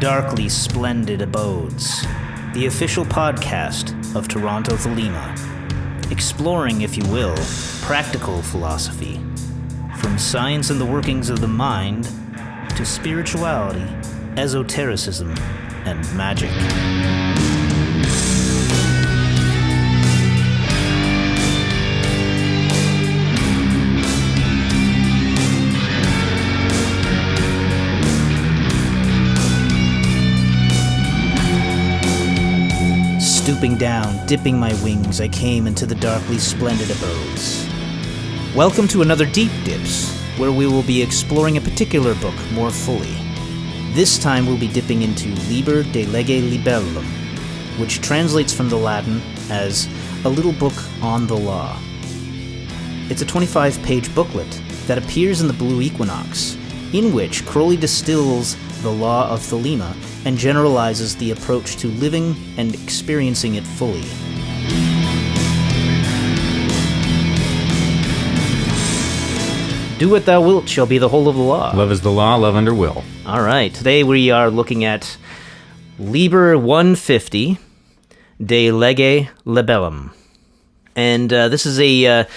Darkly Splendid Abodes, the official podcast of Toronto Thelema, exploring, if you will, practical philosophy, from science and the workings of the mind to spirituality, esotericism, and magic. Stooping down, dipping my wings, I came into the darkly splendid abodes. Welcome to another Deep Dips, where we will be exploring a particular book more fully. This time we'll be dipping into Liber de Lege Libellum, which translates from the Latin as a little book on the law. It's a 25-page booklet that appears in the Blue Equinox, in which Crowley distills the Law of Thelema and generalizes the approach to living and experiencing it fully. Do what thou wilt shall be the whole of the law. Love is the law, love under will. All right, today we are looking at Liber 150, de Lege Libellum. And this is a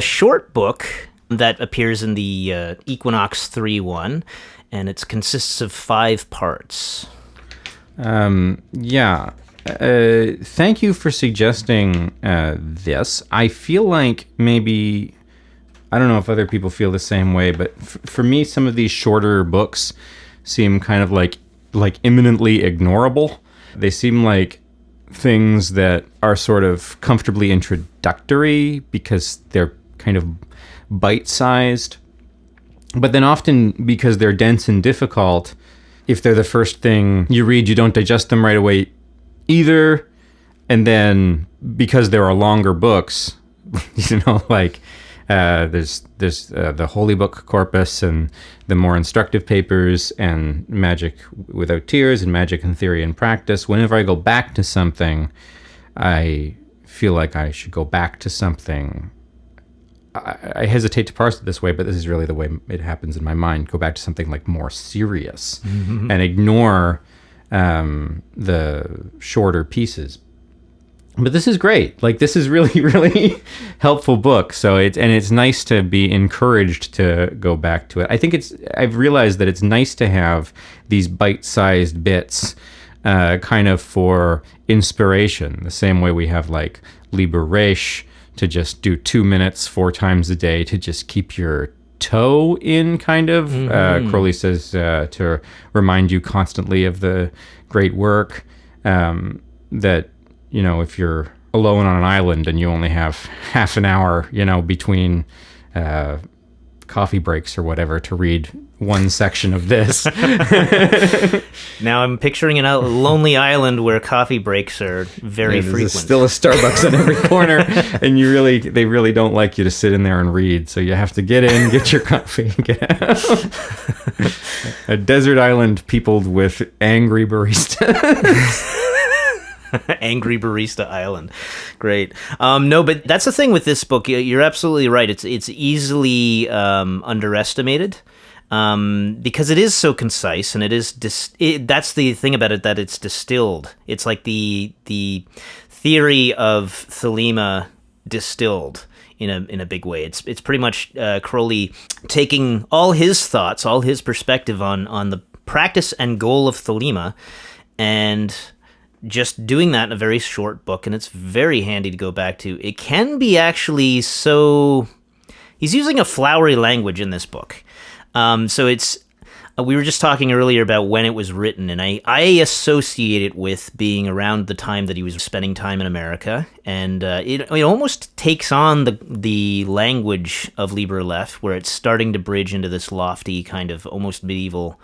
short book that appears in the Equinox 3.1, and it consists of 5 parts. Thank you for suggesting this. I feel like maybe, I don't know if other people feel the same way, but for me, some of these shorter books seem kind of like imminently ignorable. They seem like things that are sort of comfortably introductory because they're kind of bite-sized. But then often, because they're dense and difficult, if they're the first thing you read, you don't digest them right away either. And then, because there are longer books, there's the Holy Book Corpus and the more instructive papers and Magick Without Tears and Magick in Theory and Practice. Whenever I go back to something, I feel like I should go back to something. I hesitate to parse it this way, but this is really the way it happens in my mind. Go back to something like more serious and ignore the shorter pieces. But this is great. Like, this is really, really helpful book. So it's nice to be encouraged to go back to it. I've realized that it's nice to have these bite-sized bits kind of for inspiration, the same way we have like Liber Reich, to just do 2 minutes 4 times a day to just keep your toe in, kind of. Crowley says to remind you constantly of the great work, that, you know, if you're alone on an island and you only have half an hour, you know, between coffee breaks or whatever to read one section of this. Now I'm picturing a lonely island where coffee breaks are very frequent. There's still a Starbucks on every corner, and they really don't like you to sit in there and read. So you have to get in, get your coffee, and get out. A desert island peopled with angry baristas. Angry Barista Island. Great. No, but that's the thing with this book. You're absolutely right. It's easily underestimated. Because it is so concise, and it is that's the thing about it, that it's distilled. It's like the theory of Thelema distilled in a big way. It's pretty much Crowley taking all his thoughts, all his perspective on the practice and goal of Thelema, and just doing that in a very short book, and it's very handy to go back to. It can be actually so... He's using a flowery language in this book. So it's... we were just talking earlier about when it was written, and I associate it with being around the time that he was spending time in America, and it almost takes on the language of Liber Left, where it's starting to bridge into this lofty kind of almost medieval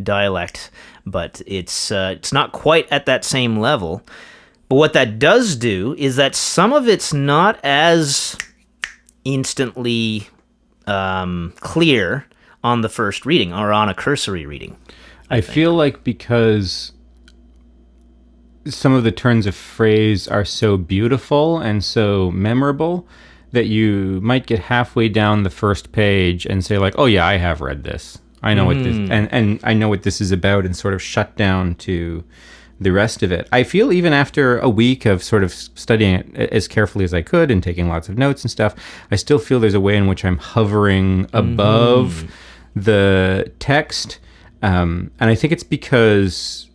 dialect, but it's not quite at that same level. But what that does do is that some of it's not as instantly clear on the first reading, or on a cursory reading. I feel like because some of the turns of phrase are so beautiful and so memorable that you might get halfway down the first page and say like, oh yeah, I have read this. I know what this and I know what this is about, and sort of shut down to the rest of it. I feel even after a week of sort of studying it as carefully as I could and taking lots of notes and stuff, I still feel there's a way in which I'm hovering above the text. And I think it's because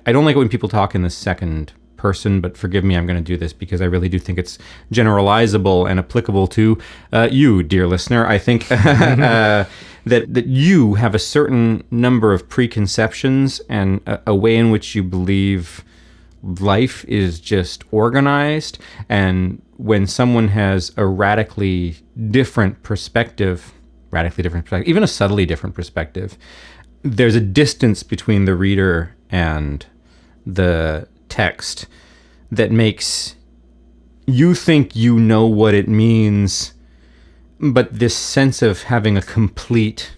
I don't like it when people talk in the second person, but forgive me, I'm going to do this because I really do think it's generalizable and applicable to you, dear listener. I think that you have a certain number of preconceptions and a way in which you believe life is just organized. And when someone has a radically different perspective, even a subtly different perspective, there's a distance between the reader and the text that makes you think you know what it means, but this sense of having completely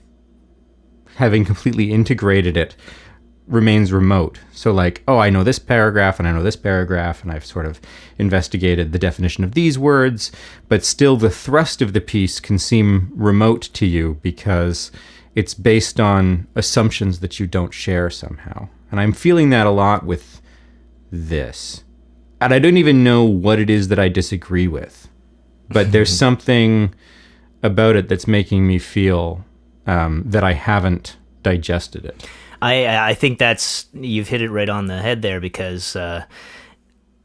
integrated it remains remote. So like, oh, I know this paragraph and I know this paragraph, and I've sort of investigated the definition of these words, but still the thrust of the piece can seem remote to you because it's based on assumptions that you don't share somehow. And I'm feeling that a lot with this. And I don't even know what it is that I disagree with, but there's something about it that's making me feel that I haven't digested it. I think you've hit it right on the head there, because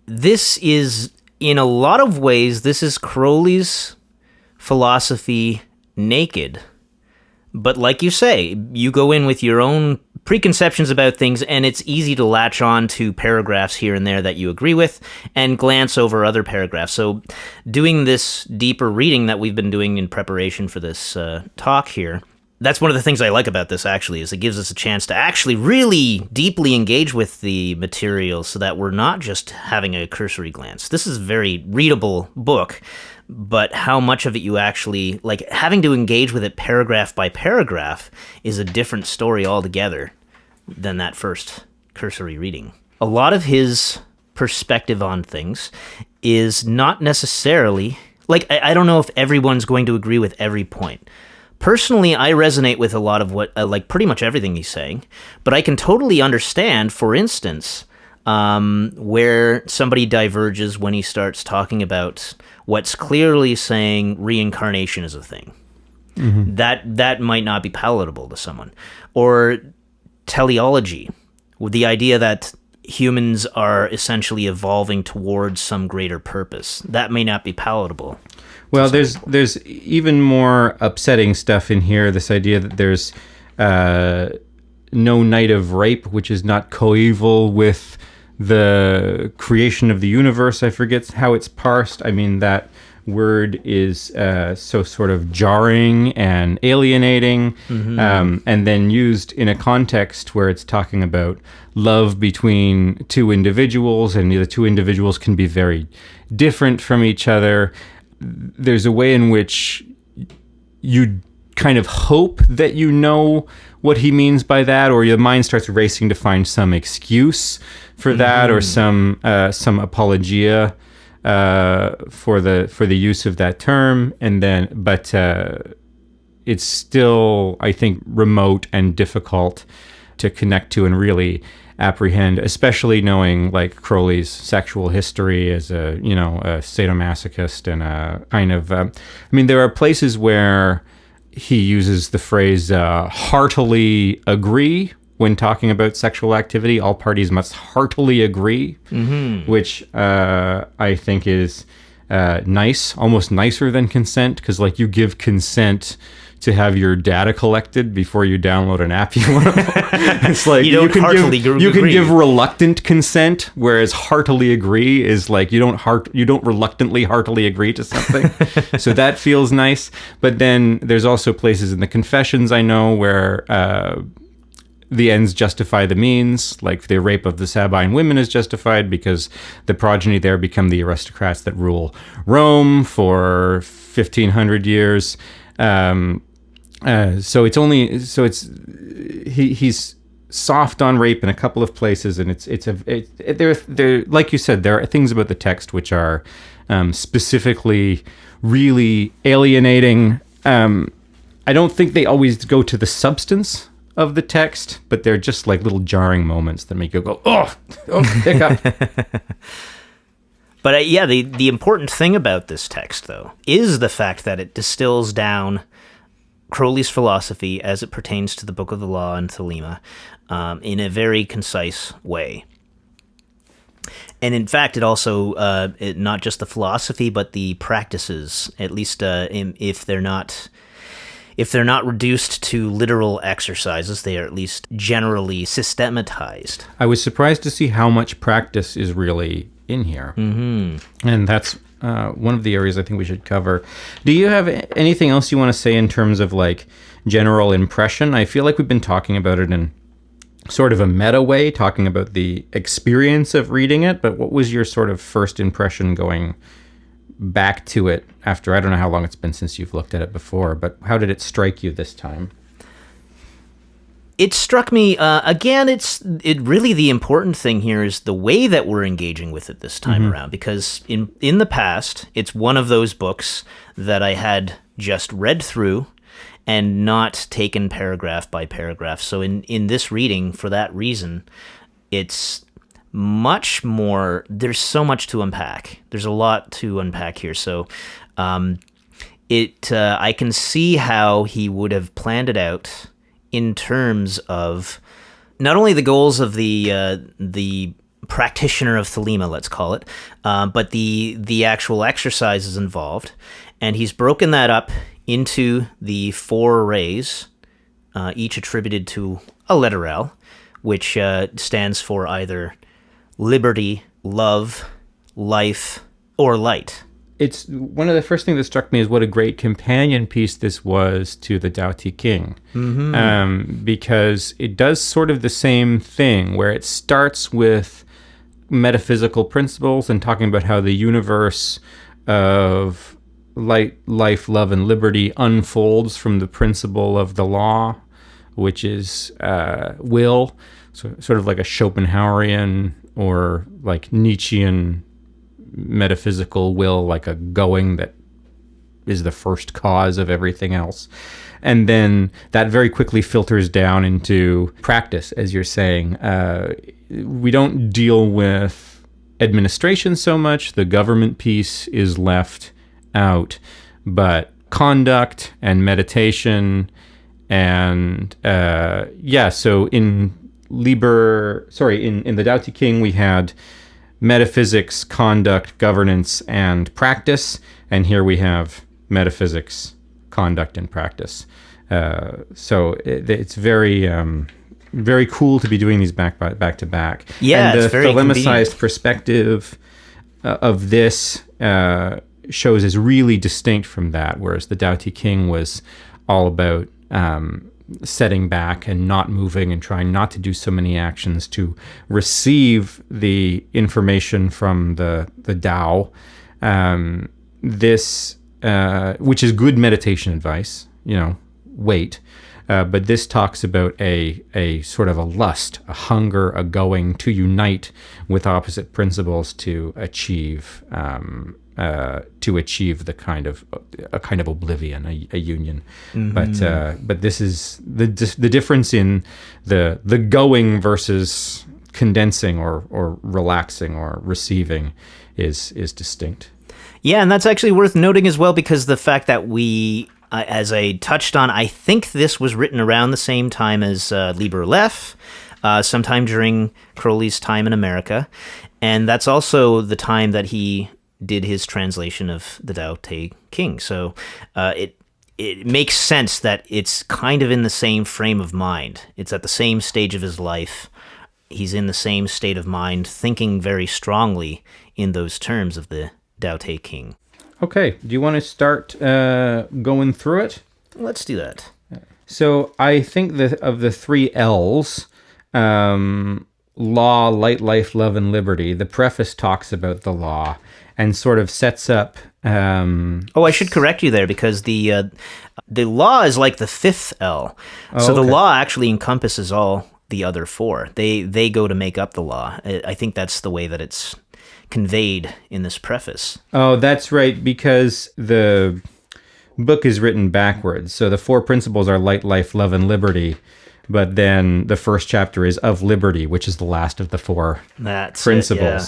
this is, in a lot of ways, this is Crowley's philosophy naked. But like you say, you go in with your own preconceptions about things, and it's easy to latch on to paragraphs here and there that you agree with and glance over other paragraphs. So doing this deeper reading that we've been doing in preparation for this talk here, that's one of the things I like about this, actually, is it gives us a chance to actually really deeply engage with the material so that we're not just having a cursory glance. This is a very readable book, but how much of it you actually, like, having to engage with it paragraph by paragraph is a different story altogether than that first cursory reading. A lot of his perspective on things is not necessarily, like, I don't know if everyone's going to agree with every point. Personally, I resonate with a lot of what, like, pretty much everything he's saying, but I can totally understand, for instance, where somebody diverges when he starts talking about what's clearly saying reincarnation is a thing. Mm-hmm. That might not be palatable to someone. Or teleology, with the idea that humans are essentially evolving towards some greater purpose. That may not be palatable. Well, there's even more upsetting stuff in here. This idea that there's no night of rape, which is not coeval with the creation of the universe. I forget how it's parsed. I mean, that word is so sort of jarring and alienating, and then used in a context where it's talking about love between two individuals, and the two individuals can be very different from each other. There's a way in which you kind of hope that you know what he means by that, or your mind starts racing to find some excuse for that, or some apologia for the use of that term, but it's still, I think, remote and difficult to connect to and really apprehend, especially knowing like Crowley's sexual history as a sadomasochist and a kind of I mean, there are places where he uses the phrase heartily agree when talking about sexual activity. All parties must heartily agree, which I think is nice, almost nicer than consent, because like you give consent to have your data collected before you download an app you want to. It's like you can give reluctant consent, whereas heartily agree is like you don't reluctantly heartily agree to something. So that feels nice. But then there's also places in the Confessions I know where the ends justify the means, like the rape of the Sabine women is justified because the progeny there become the aristocrats that rule Rome for 1500 years. He's soft on rape in a couple of places, and there like you said, there are things about the text which are specifically really alienating. I don't think they always go to the substance of the text, but they're just like little jarring moments that make you go, oh, hiccup. But the important thing about this text, though, is the fact that it distills down Crowley's philosophy as it pertains to the Book of the Law and Thelema in a very concise way. And in fact, it also, not just the philosophy, but the practices, at least if they're not reduced to literal exercises, they are at least generally systematized. I was surprised to see how much practice is really in here. Mm-hmm. And that's one of the areas I think we should cover. Do you have anything else you want to say in terms of like general impression? I feel like we've been talking about it in sort of a meta way, talking about the experience of reading it, but what was your sort of first impression going back to it after, I don't know how long it's been since you've looked at it before, but how did it strike you this time? It struck me, again, it really, the important thing here is the way that we're engaging with it this time around, because in the past, it's one of those books that I had just read through and not taken paragraph by paragraph. So in this reading, for that reason, it's much more, there's so much to unpack. There's a lot to unpack here. So I can see how he would have planned it out in terms of not only the goals of the practitioner of Thelema, let's call it, but the actual exercises involved. And he's broken that up into the 4 rays, each attributed to a letter L, which stands for either liberty, love, life, or light. It's one of the first things that struck me is what a great companion piece this was to the Tao Te King, because it does sort of the same thing where it starts with metaphysical principles and talking about how the universe of light, life, love, and liberty unfolds from the principle of the law, which is will, so sort of like a Schopenhauerian or like Nietzschean metaphysical will, like a going that is the first cause of everything else. And then that very quickly filters down into practice, as you're saying. We don't deal with administration so much. The government piece is left out, but conduct and meditation and so in Liber, in the Tao Te King we had metaphysics, conduct, governance, and practice, and here we have metaphysics, conduct, and practice. So it's very very cool to be doing these back to back. Yeah, and the it's very Thelema-sized perspective of this shows is really distinct from that, whereas the Tao Te King was all about setting back and not moving and trying not to do so many actions to receive the information from the Tao. This, which is good meditation advice, wait. But this talks about a sort of a lust, a hunger, a going to unite with opposite principles to achieve the kind of oblivion, a union. But this is the difference in the going versus condensing or relaxing or receiving is distinct. Yeah, and that's actually worth noting as well, because the fact that we, as I touched on, I think this was written around the same time as Liber Lef, sometime during Crowley's time in America, and that's also the time that he did his translation of the Tao Te King. So it makes sense that it's kind of in the same frame of mind. It's at the same stage of his life. He's in the same state of mind, thinking very strongly in those terms of the Tao Te King. Okay, do you want to start going through it? Let's do that. So I think that of the 3 L's, law, light, life, love, and liberty, the preface talks about the law and sort of sets up... I should correct you there, because the law is like the 5th L. So the law actually encompasses all the other 4. They go to make up the law. I think that's the way that it's conveyed in this preface. Oh, that's right, because the book is written backwards. So the four principles are light, life, love, and liberty. But then the first chapter is of liberty, which is the last of the four principles. It, yeah.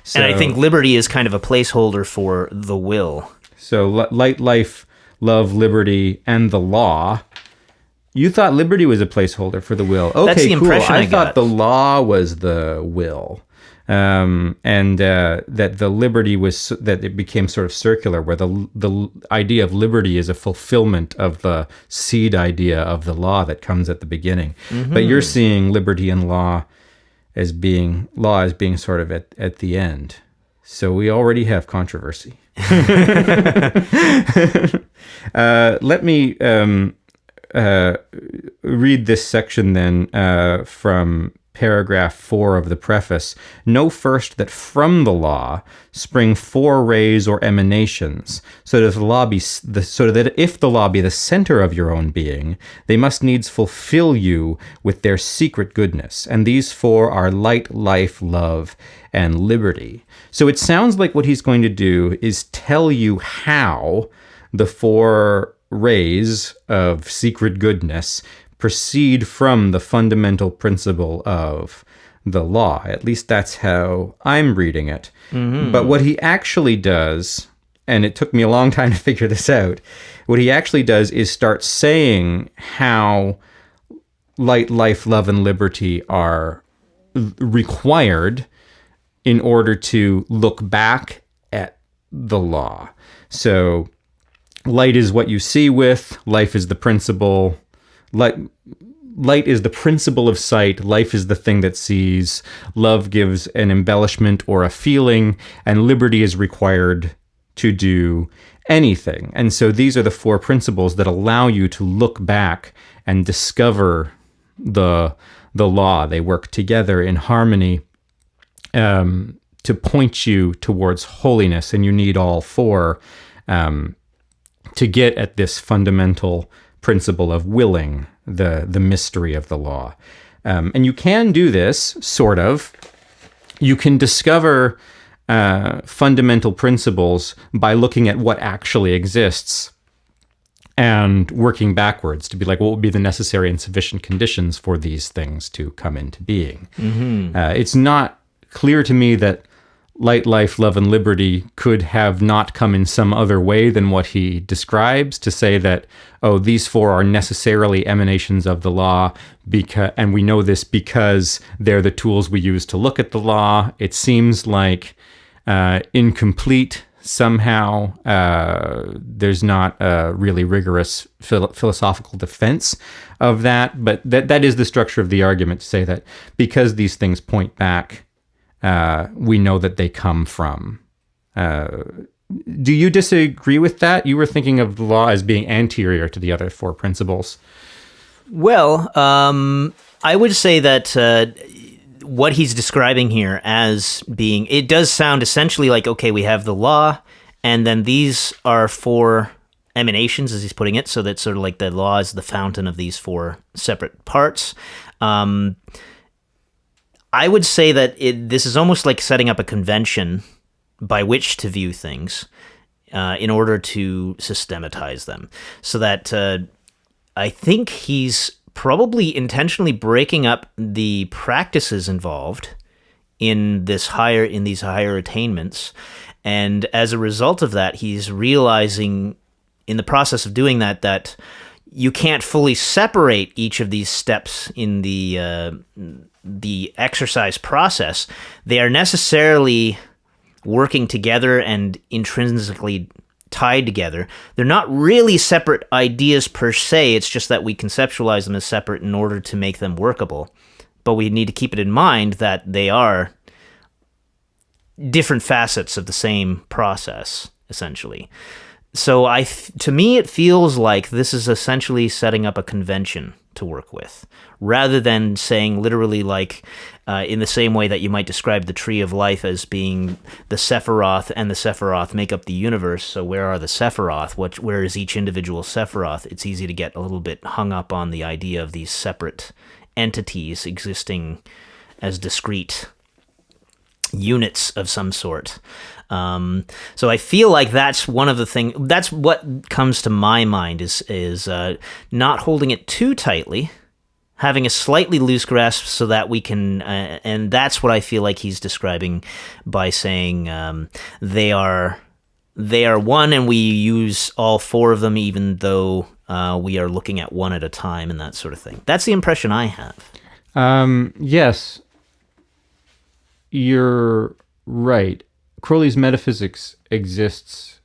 So, and I think liberty is kind of a placeholder for the will. So light, life, love, liberty, and the law. You thought liberty was a placeholder for the will. Okay, that's the impression cool. I got. Thought the law was the will. And that the liberty was, that it became sort of circular, where the idea of liberty is a fulfillment of the seed idea of the law that comes at the beginning. Mm-hmm. But you're seeing liberty and law as being sort of at the end. So we already have controversy. Let me read this section then from paragraph 4 of the preface. Know first that from the law spring four rays or emanations, so that if the law be the center of your own being, they must needs fulfill you with their secret goodness. And these four are light, life, love, and liberty. So it sounds like what he's going to do is tell you how the four rays of secret goodness proceed from the fundamental principle of the law. At least that's how I'm reading it. Mm-hmm. But what he actually does, and it took me a long time to figure this out, what he actually does is start saying how light, life, love, and liberty are required in order to look back at the law. So light is what you see with, life is the principle. Light is the principle of sight. Life is the thing that sees. Love gives an embellishment or a feeling, and liberty is required to do anything. And so these are the four principles that allow you to look back and discover the law. They work together in harmony to point you towards holiness, and you need all four to get at this fundamental principle of willing, the mystery of the law. And you can do this, sort of. You can discover fundamental principles by looking at what actually exists and working backwards to be like, what would be the necessary and sufficient conditions for these things to come into being? Mm-hmm. It's not clear to me that light, life, love, and liberty could have not come in some other way than what he describes, to say that, oh, these four are necessarily emanations of the law, and we know this because they're the tools we use to look at the law. It seems like incomplete somehow. There's not a really rigorous philosophical defense of that, but that is the structure of the argument, to say that because these things point back, we know that they come from. Do you disagree with that? You were thinking of the law as being anterior to the other four principles. Well, I would say that what he's describing here as being, it does sound essentially like, okay, we have the law, and then these are four emanations, as he's putting it, so that's sort of like the law is the fountain of these four separate parts. I would say that this is almost like setting up a convention by which to view things in order to systematize them. So that I think he's probably intentionally breaking up the practices involved in these higher attainments. And as a result of that, he's realizing in the process of doing that you can't fully separate each of these steps in the exercise process. They are necessarily working together and intrinsically tied together. They're not really separate ideas per se. It's just that we conceptualize them as separate in order to make them workable. But we need to keep it in mind that they are different facets of the same process, essentially. So to me, it feels like this is essentially setting up a convention to work with, rather than saying literally like in the same way that you might describe the tree of life as being the Sephiroth, and the Sephiroth make up the universe. So where are the Sephiroth? Where is each individual Sephiroth? It's easy to get a little bit hung up on the idea of these separate entities existing as discrete units of some sort. So I feel like that's one of the things. That's what comes to my mind is not holding it too tightly, having a slightly loose grasp so that we can, and that's what I feel like he's describing by saying they are one, and we use all four of them, even though we are looking at one at a time, and that sort of thing. That's the impression I have. Yes, you're right. Crowley's metaphysics exists.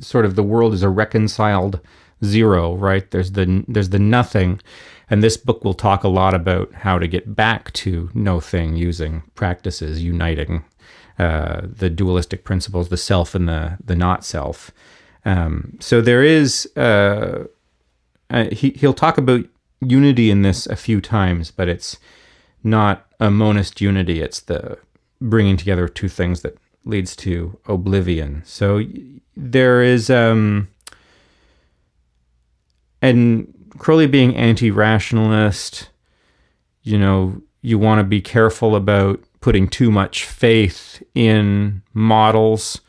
Sort of the world is a reconciled zero, right? There's the nothing, and this book will talk a lot about how to get back to no thing using practices uniting the dualistic principles, the self and the not self. So there is he'll talk about unity in this a few times, but it's not a monist unity. It's the bringing together two things that leads to oblivion. So there is, and Crowley being anti-rationalist, you want to be careful about putting too much faith in models.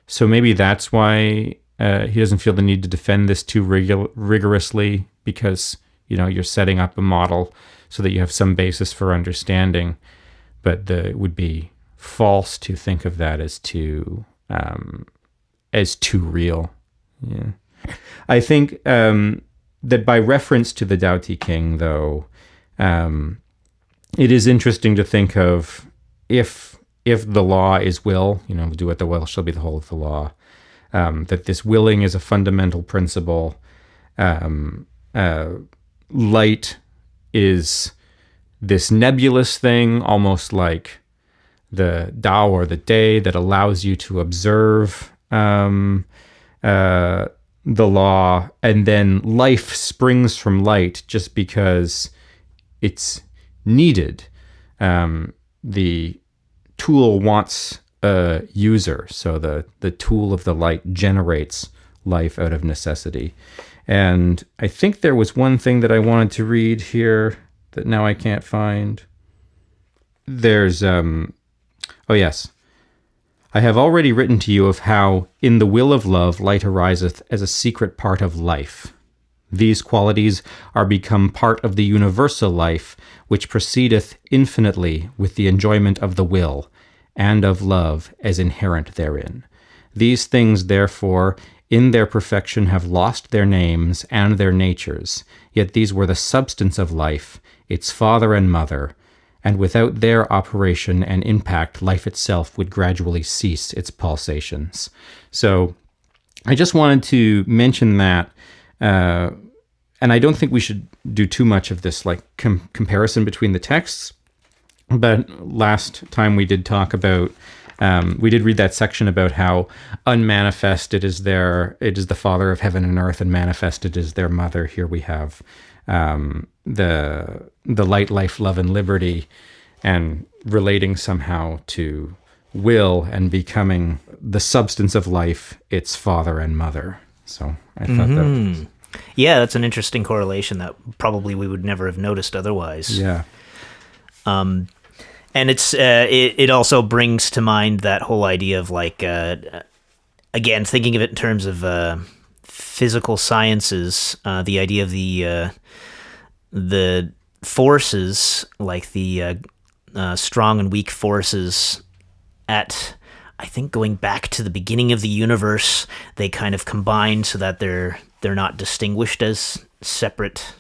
So maybe that's why he doesn't feel the need to defend this too rigorously, because, you're setting up a model so that you have some basis for understanding. But it would be false to think of that as too real. Yeah, I think that by reference to the Tao Te King, though, it is interesting to think of if the law is will, do what the will shall be the whole of the law. That this willing is a fundamental principle. Light is this nebulous thing, almost like the Tao or the day, that allows you to observe the law, and then life springs from light just because it's needed. The tool wants a user, so the tool of the light generates life out of necessity. And I think there was one thing that I wanted to read here that now I can't find. There's, oh yes. I have already written to you of how, in the will of love, light ariseth as a secret part of life. These qualities are become part of the universal life, which proceedeth infinitely with the enjoyment of the will, and of love as inherent therein. These things, therefore, in their perfection have lost their names and their natures, yet these were the substance of life, its father and mother, and without their operation and impact, life itself would gradually cease its pulsations. So I just wanted to mention that, and I don't think we should do too much of this comparison between the texts, but last time we did talk about, we did read that section about how unmanifested it is the Father of heaven and earth, and manifested is their mother. Here we have the light, life, love, and liberty, and relating somehow to will and becoming the substance of life, its father and mother. So I thought that was... Yeah, that's an interesting correlation that probably we would never have noticed otherwise. Yeah. And it also brings to mind that whole idea of again, thinking of it in terms of physical sciences, the idea of the forces, like the strong and weak forces I think going back to the beginning of the universe, they kind of combine so that they're not distinguished as separate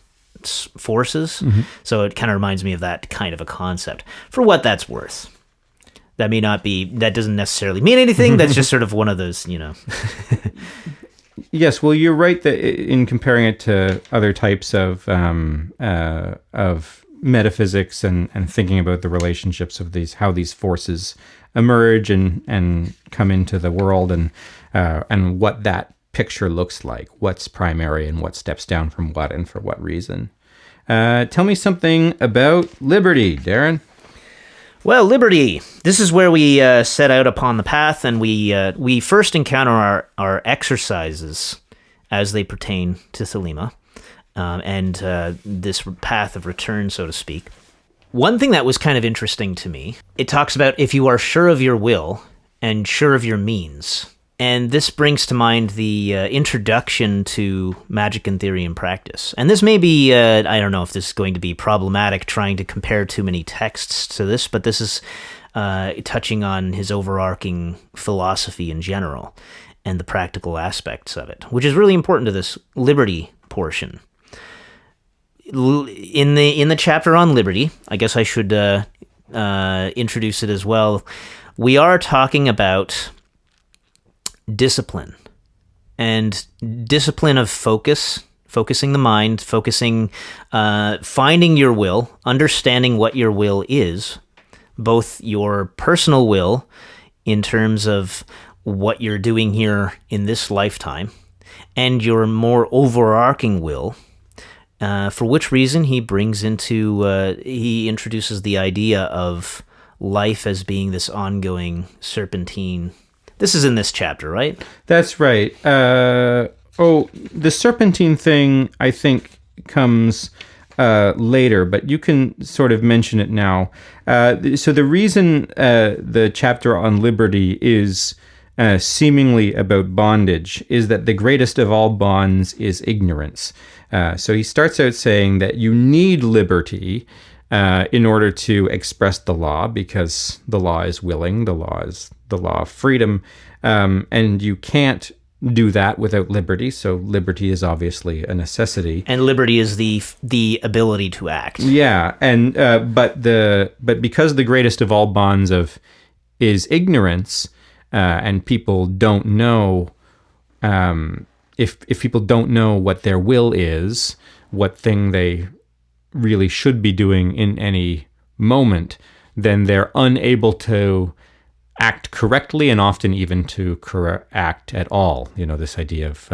forces. Mm-hmm. So it kind of reminds me of that kind of a concept. For what that's worth, that doesn't necessarily mean anything. That's just sort of one of those, Yes, well, you're right that in comparing it to other types of metaphysics and thinking about the relationships of how these forces emerge and come into the world, and what that picture looks like, what's primary and what steps down from what and for what reason. Tell me something about liberty, Darren. Well, liberty. This is where we set out upon the path, and we first encounter our exercises as they pertain to Thelema, and this path of return, so to speak. One thing that was kind of interesting to me, it talks about if you are sure of your will and sure of your means. And this brings to mind the introduction to Magick in Theory and Practice. And this may be, I don't know if this is going to be problematic trying to compare too many texts to this, but this is touching on his overarching philosophy in general and the practical aspects of it, which is really important to this liberty portion. In the chapter on liberty, I guess I should introduce it as well. We are talking about discipline and discipline of focusing the mind, finding your will, understanding what your will is, both your personal will in terms of what you're doing here in this lifetime, and your more overarching will. For which reason he introduces the idea of life as being this ongoing serpentine. This is in this chapter, right? That's right. The serpentine thing, I think, comes later, but you can sort of mention it now. So the reason the chapter on liberty is seemingly about bondage is that the greatest of all bonds is ignorance. So he starts out saying that you need liberty in order to express the law, because the law is willing, the law is the law of freedom, and you can't do that without liberty. So liberty is obviously a necessity, and liberty is the ability to act. Yeah, and but because the greatest of all bonds is ignorance, and people don't know. If people don't know what their will is, what thing they really should be doing in any moment, then they're unable to act correctly, and often even to act at all. You know, this idea of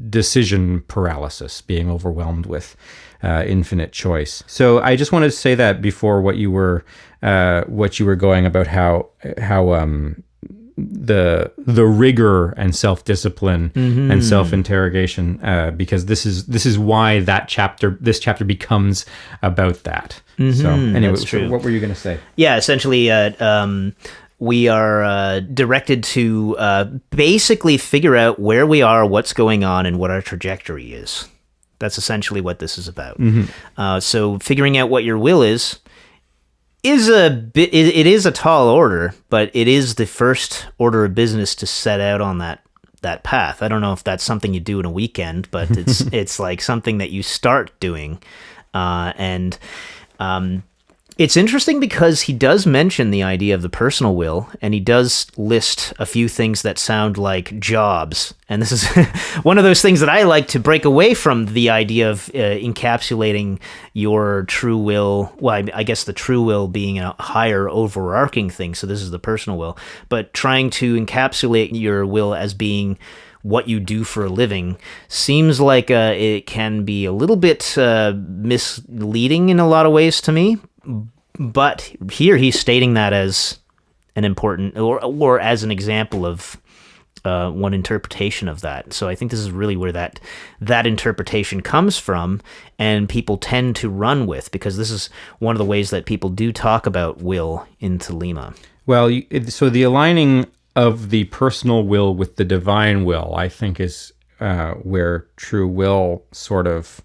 decision paralysis, being overwhelmed with infinite choice. So I just wanted to say that before what you were going about how the rigor and self-discipline and self-interrogation, because this is why this chapter becomes about that. So anyway, so what were you going to say? Yeah, essentially, we are directed to basically figure out where we are, what's going on, and what our trajectory is. That's essentially what this is about. So figuring out what your will is it is a tall order, but it is the first order of business to set out on that path. I don't know if that's something you do in a weekend, but it's like something that you start doing, and it's interesting because he does mention the idea of the personal will, and he does list a few things that sound like jobs. And this is one of those things that I like to break away from, the idea of encapsulating your true will. Well, I guess the true will being a higher overarching thing. So this is the personal will, but trying to encapsulate your will as being what you do for a living seems like it can be a little bit misleading in a lot of ways to me. But here he's stating that as an important, or as an example of one interpretation of that. So I think this is really where that interpretation comes from, and people tend to run with, because this is one of the ways that people do talk about will in Thelema. Well, so the aligning of the personal will with the divine will, I think, is where true will sort of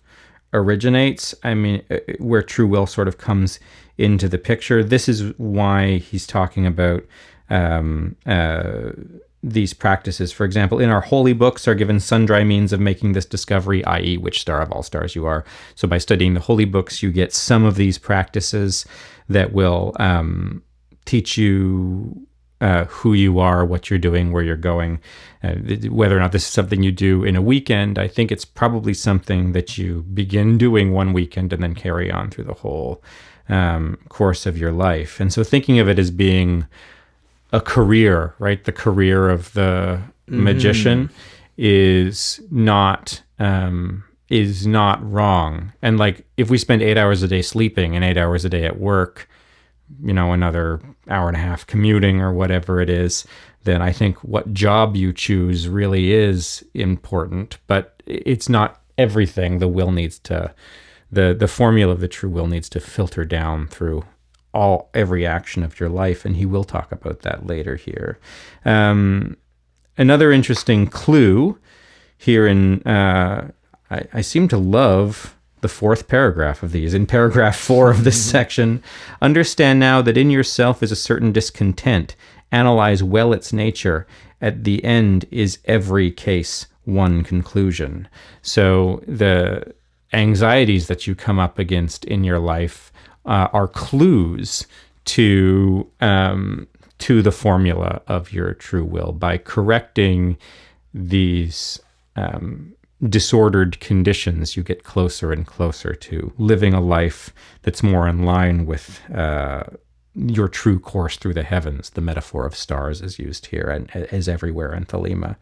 originates. I mean, where true will sort of comes into the picture. This is why he's talking about these practices. For example, in our holy books are given sundry means of making this discovery, i.e., which star of all stars you are. So by studying the holy books, you get some of these practices that will teach you who you are, what you're doing, where you're going. Whether or not this is something you do in a weekend, I think it's probably something that you begin doing one weekend and then carry on through the whole course of your life. And so thinking of it as being a career, right? The career of the magician is not wrong. And like, if we spend 8 hours a day sleeping and 8 hours a day at work, you know, another hour and a half commuting or whatever it is, then I think what job you choose really is important, but it's not everything. The will needs to the formula of the true will needs to filter down through every action of your life, and he will talk about that later here. Another interesting clue here I seem to love the fourth paragraph of these. In paragraph 4 of this section, understand now that in yourself is a certain discontent. Analyze well its nature. At the end is every case one conclusion. So the anxieties that you come up against in your life are clues to the formula of your true will. By correcting these disordered conditions, you get closer and closer to living a life that's more in line with your true course through the heavens. The metaphor of stars is used here, and as everywhere in Thelema.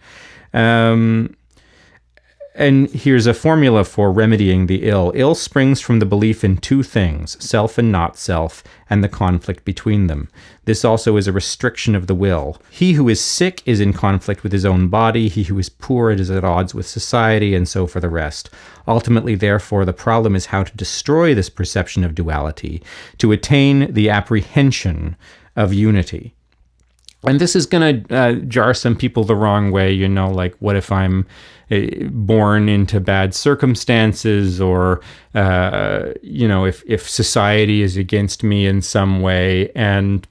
And here's a formula for remedying the ill. Ill springs from the belief in two things, self and not self, and the conflict between them. This also is a restriction of the will. He who is sick is in conflict with his own body. He who is poor is at odds with society, and so for the rest. Ultimately, therefore, the problem is how to destroy this perception of duality, to attain the apprehension of unity. And this is going to jar some people the wrong way, like, what if I'm born into bad circumstances, or, if society is against me in some way. And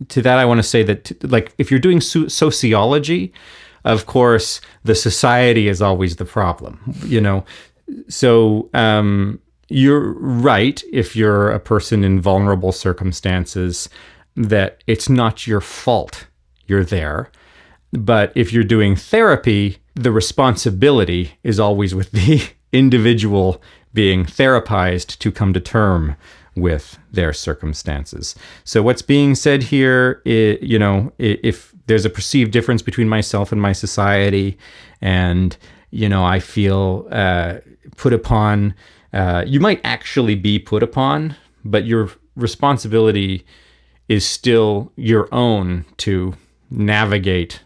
to that, I want to say that, if you're doing sociology, of course, the society is always the problem, So you're right if you're a person in vulnerable circumstances, that it's not your fault you're there. But if you're doing therapy, the responsibility is always with the individual being therapized to come to term with their circumstances. So what's being said here is, if there's a perceived difference between myself and my society, and, I feel put upon, you might actually be put upon, but your responsibility is still your own to navigate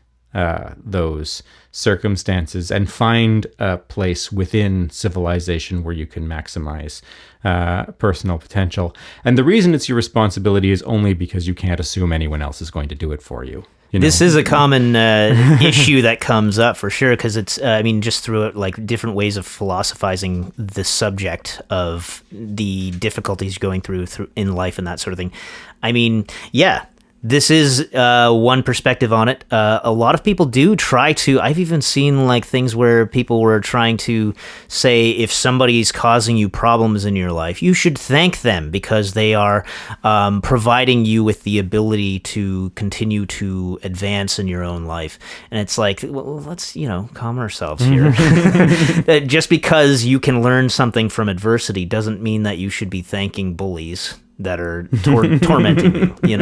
those circumstances and find a place within civilization where you can maximize personal potential. And the reason it's your responsibility is only because you can't assume anyone else is going to do it for you. This is a common issue that comes up for sure, because it's, just through it, different ways of philosophizing the subject of the difficulties going through in life and that sort of thing. This is one perspective on it. A lot of people do try to, I've even seen things where people were trying to say, if somebody's causing you problems in your life, you should thank them because they are providing you with the ability to continue to advance in your own life. And it's let's, calm ourselves here. Just because you can learn something from adversity doesn't mean that you should be thanking bullies that are tormenting you.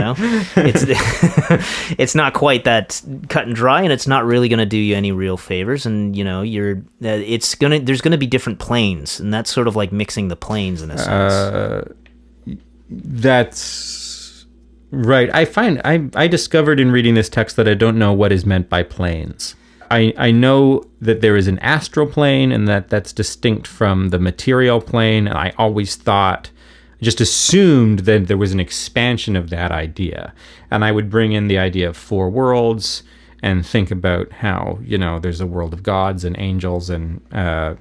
It's not quite that cut and dry, and it's not really going to do you any real favors. And there's going to be different planes, and that's sort of like mixing the planes in a sense. That's right. I discovered in reading this text that I don't know what is meant by planes. I know that there is an astral plane, and that's distinct from the material plane. And I always just assumed that there was an expansion of that idea. And I would bring in the idea of four worlds and think about how, there's a world of gods and angels and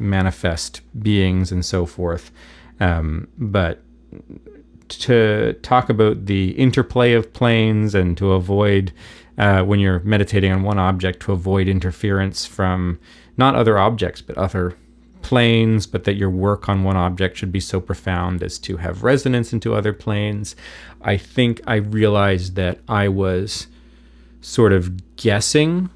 manifest beings and so forth. But to talk about the interplay of planes and to avoid, when you're meditating on one object, to avoid interference from not other objects, but other planes, but that your work on one object should be so profound as to have resonance into other planes. I think I realized that I was sort of guessing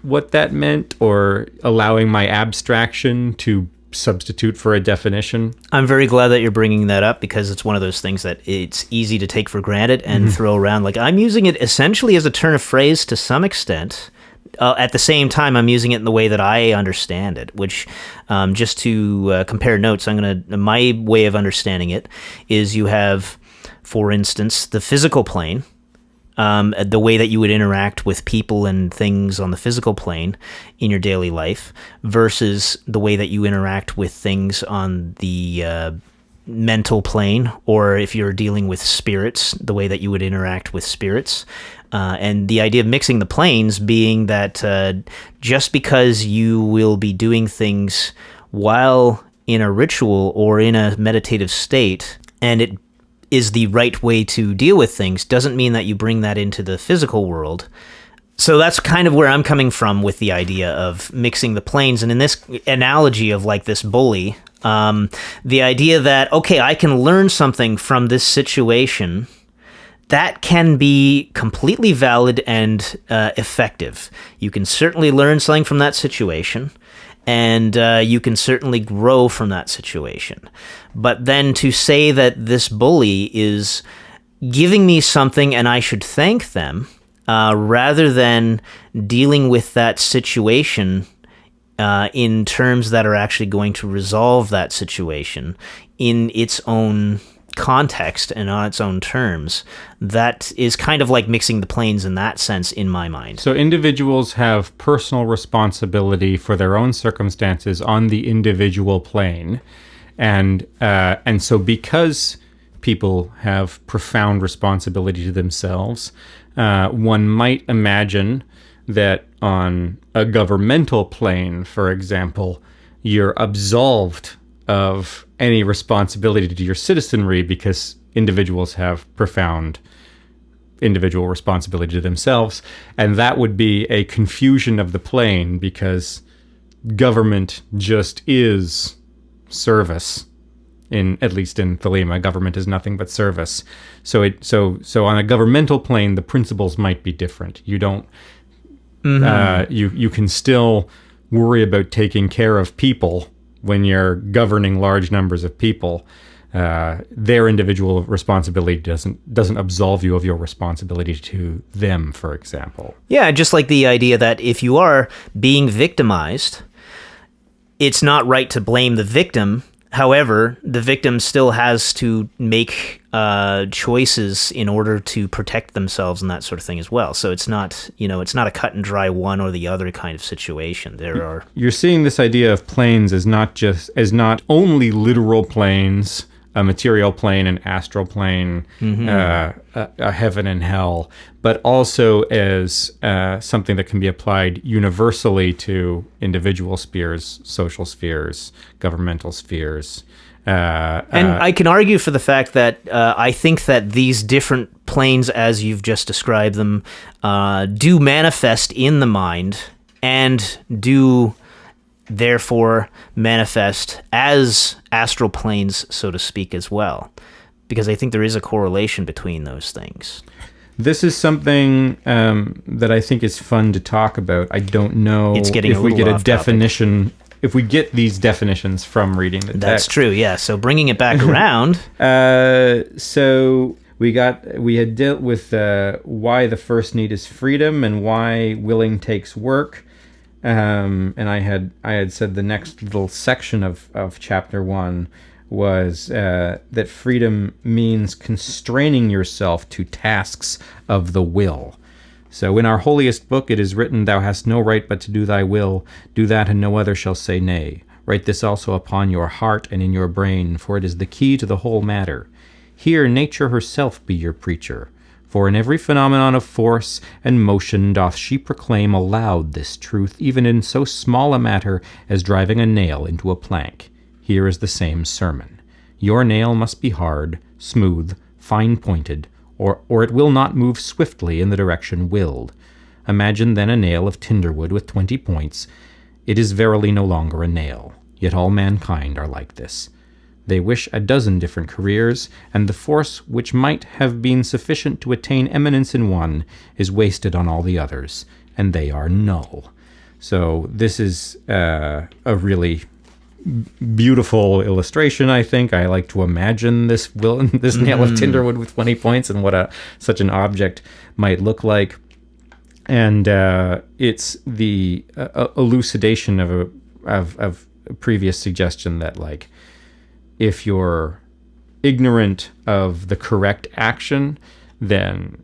what that meant, or allowing my abstraction to substitute for a definition. I'm very glad that you're bringing that up, because it's one of those things that it's easy to take for granted and throw around. I'm using it essentially as a turn of phrase to some extent. At the same time, I'm using it in the way that I understand it, which, just to compare notes, my way of understanding it is you have, for instance, the physical plane, the way that you would interact with people and things on the physical plane in your daily life, versus the way that you interact with things on the mental plane, or if you're dealing with spirits, the way that you would interact with spirits. And the idea of mixing the planes being that just because you will be doing things while in a ritual or in a meditative state, and it is the right way to deal with things, doesn't mean that you bring that into the physical world. So that's kind of where I'm coming from with the idea of mixing the planes. And in this analogy of like this bully, the idea that, okay, I can learn something from this situation that can be completely valid and effective. You can certainly learn something from that situation, and you can certainly grow from that situation. But then to say that this bully is giving me something and I should thank them, rather than dealing with that situation in terms that are actually going to resolve that situation in its own context and on its own terms, that is kind of like mixing the planes in that sense in my mind. So individuals have personal responsibility for their own circumstances on the individual plane, and so because people have profound responsibility to themselves, one might imagine that on a governmental plane, for example, you're absolved of any responsibility to your citizenry because individuals have profound individual responsibility to themselves. And that would be a confusion of the plane, because government just is service. At least in Thelema, government is nothing but service. So on a governmental plane, the principles might be different. You don't, you can still worry about taking care of people when you're governing large numbers of people. Their individual responsibility doesn't absolve you of your responsibility to them, for example. Yeah, just like the idea that if you are being victimized, it's not right to blame the victim. However, the victim still has to make choices in order to protect themselves and that sort of thing as well. So it's not a cut and dry one or the other kind of situation. You're seeing this idea of planes as not only literal planes, a material plane, an astral plane, a heaven and hell, but also as something that can be applied universally to individual spheres, social spheres, governmental spheres. And I can argue for the fact that I think that these different planes, as you've just described them, do manifest in the mind and do therefore manifest as astral planes, so to speak, as well. Because I think there is a correlation between those things. This is something that I think is fun to talk about. I don't know if we get a definition. If we get these definitions from reading the text. That's true, yeah. So bringing it back around. So we had dealt with why the first need is freedom and why willing takes work. And I had said the next little section of chapter 1 was that freedom means constraining yourself to tasks of the will. So in our holiest book it is written, "Thou hast no right but to do thy will. Do that, and no other shall say nay. Write this also upon your heart and in your brain, for it is the key to the whole matter. Here nature herself be your preacher. For in every phenomenon of force and motion doth she proclaim aloud this truth, even in so small a matter as driving a nail into a plank. Here is the same sermon. Your nail must be hard, smooth, fine-pointed, or it will not move swiftly in the direction willed. Imagine then a nail of tinder wood with 20 points. It is verily no longer a nail. Yet all mankind are like this. They wish a dozen different careers, and the force which might have been sufficient to attain eminence in one is wasted on all the others, and they are null." So this is a really beautiful illustration, I think. I like to imagine this nail of tinder wood with 20 points and what such an object might look like. And it's the elucidation of a previous suggestion that, like, if you're ignorant of the correct action, then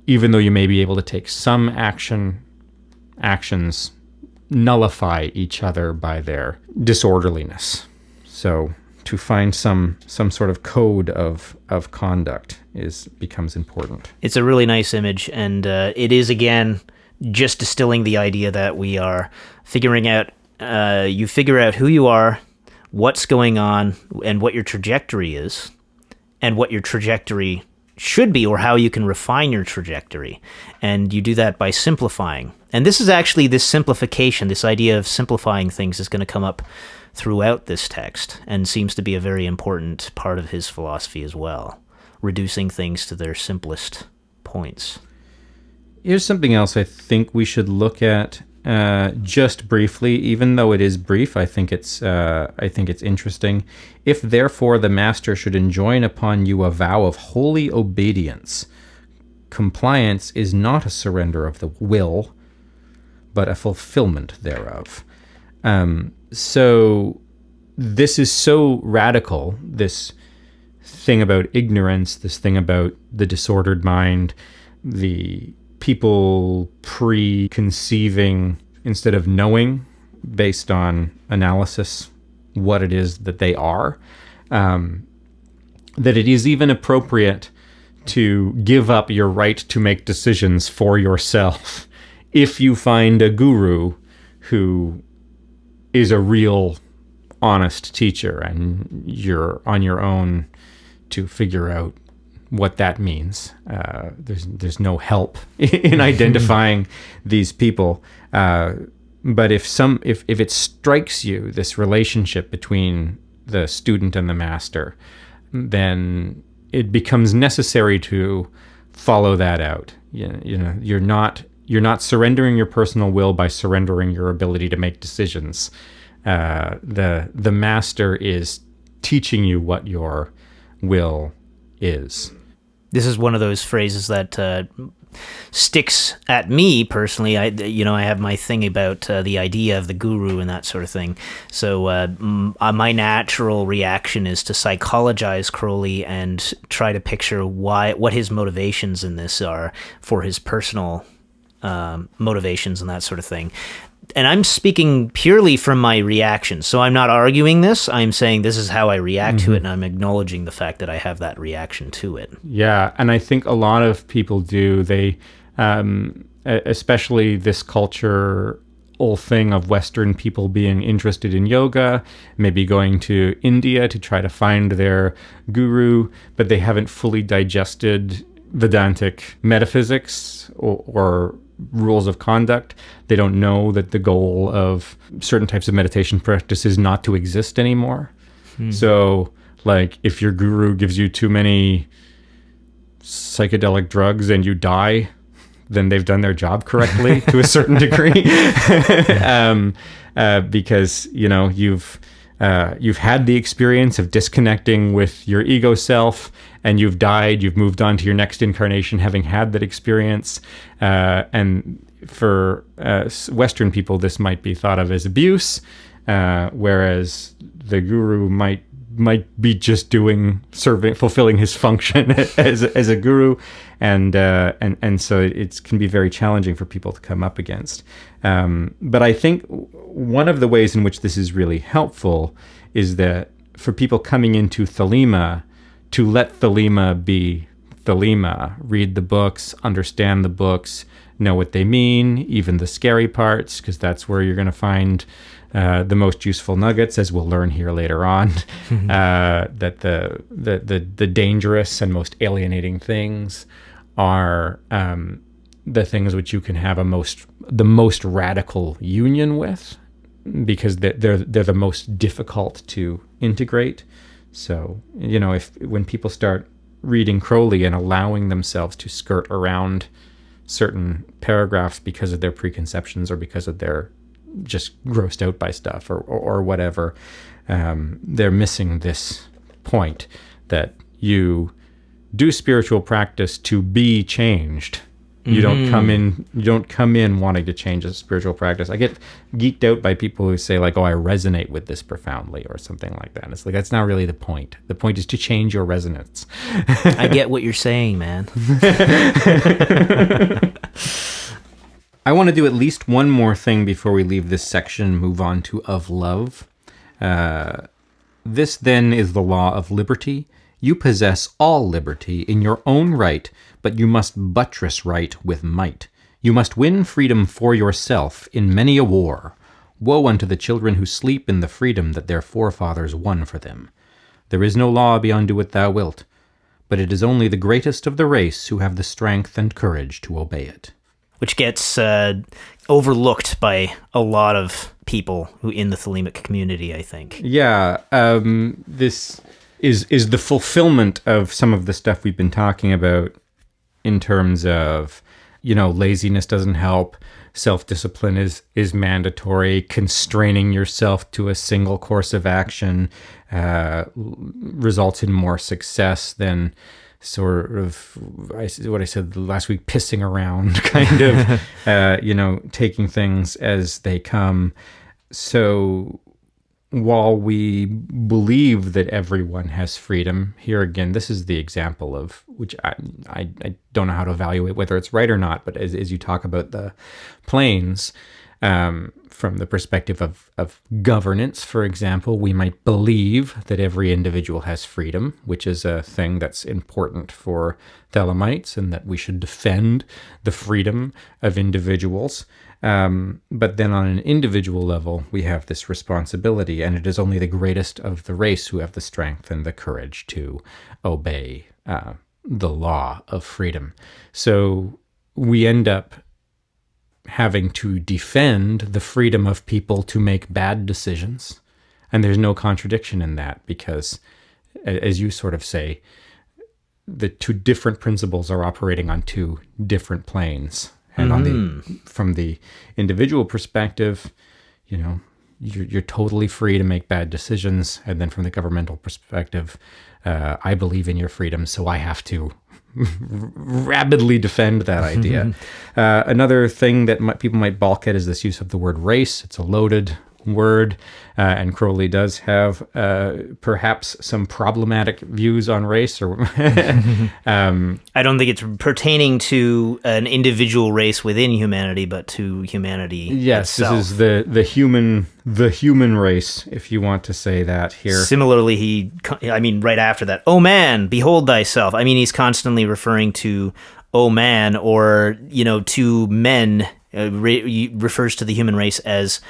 even though you may be able to take some actions nullify each other by their disorderliness. So to find some sort of code of conduct becomes important. It's a really nice image, and it is, again, just distilling the idea that we are figuring out, you figure out who you are, what's going on, and what your trajectory is, and what your trajectory should be, or how you can refine your trajectory. And you do that by simplifying. And this is actually, this simplification, this idea of simplifying things is going to come up throughout this text, and seems to be a very important part of his philosophy as well, reducing things to their simplest points. Here's something else I think we should look at just briefly, even though it is brief. I think it's interesting. If therefore the master should enjoin upon you a vow of holy obedience, compliance is not a surrender of the will, but a fulfillment thereof. So this is so radical, this thing about ignorance, this thing about the disordered mind, the people preconceiving instead of knowing based on analysis what it is that they are, that it is even appropriate to give up your right to make decisions for yourself if you find a guru who is a real honest teacher and you're on your own to figure out what that means. There's no help in identifying these people. But if it strikes you, this relationship between the student and the master, then it becomes necessary to follow that out. You know, you're not surrendering your personal will by surrendering your ability to make decisions. The master is teaching you what your will is. This is one of those phrases that sticks at me personally. I have my thing about the idea of the guru and that sort of thing. So my natural reaction is to psychologize Crowley and try to picture what his motivations in this are for his personal motivations and that sort of thing. And I'm speaking purely from my reaction. So I'm not arguing this. I'm saying this is how I react to it, and I'm acknowledging the fact that I have that reaction to it. Yeah, and I think a lot of people do. They, especially this cultural thing of Western people being interested in yoga, maybe going to India to try to find their guru, but they haven't fully digested Vedantic metaphysics or rules of conduct. They don't know that the goal of certain types of meditation practice is not to exist anymore. So, like, if your guru gives you too many psychedelic drugs and you die, then they've done their job correctly to a certain degree. Because, you've had the experience of disconnecting with your ego self, and you've died, you've moved on to your next incarnation having had that experience. And for Western people, this might be thought of as abuse, whereas the guru might be just fulfilling his function as a guru, and so it can be very challenging for people to come up against. But I think one of the ways in which this is really helpful is that for people coming into Thelema, to let Thelema be Thelema, read the books, understand the books, know what they mean, even the scary parts, because that's where you're going to find the most useful nuggets, as we'll learn here later on. That the dangerous and most alienating things are the things which you can have the most radical union with, because they're the most difficult to integrate. So, when people start reading Crowley and allowing themselves to skirt around certain paragraphs because of their preconceptions or because of their just grossed out by stuff or whatever, they're missing this point that you do spiritual practice to be changed. You don't come in wanting to change a spiritual practice. I get geeked out by people who say, like, oh, I resonate with this profoundly or something like that. And it's like, that's not really the point. The point is to change your resonance. I get what you're saying, man. I want to do at least one more thing before we leave this section and move on to Of Love. The This then is the law of liberty. You possess all liberty in your own right, but you must buttress right with might. You must win freedom for yourself in many a war. Woe unto the children who sleep in the freedom that their forefathers won for them. There is no law beyond do what thou wilt, but it is only the greatest of the race who have the strength and courage to obey it. Which gets overlooked by a lot of people who in the Thelemic community, I think. Yeah, this is the fulfillment of some of the stuff we've been talking about in terms of, laziness doesn't help, self-discipline is mandatory, constraining yourself to a single course of action results in more success than sort of what I said last week, pissing around, kind of, taking things as they come. So while we believe that everyone has freedom, here again, this is the example of which I don't know how to evaluate whether it's right or not, but as you talk about the planes, from the perspective of governance, for example, we might believe that every individual has freedom, which is a thing that's important for Thelemites, and that we should defend the freedom of individuals. But then on an individual level, we have this responsibility, and it is only the greatest of the race who have the strength and the courage to obey the law of freedom. So we end up having to defend the freedom of people to make bad decisions. And there's no contradiction in that, because, as you sort of say, the two different principles are operating on two different planes. And from the individual perspective, you're totally free to make bad decisions. And then from the governmental perspective, I believe in your freedom, so I have to rabidly defend that idea. Another thing that people might balk at is this use of the word race. It's a loaded word, and Crowley does have perhaps some problematic views on race. Or I don't think it's pertaining to an individual race within humanity, but to humanity itself. This is the human race, if you want to say that here. Similarly, right after that, "O man, behold thyself." He's constantly referring to "O man," or, to men, refers to the human race as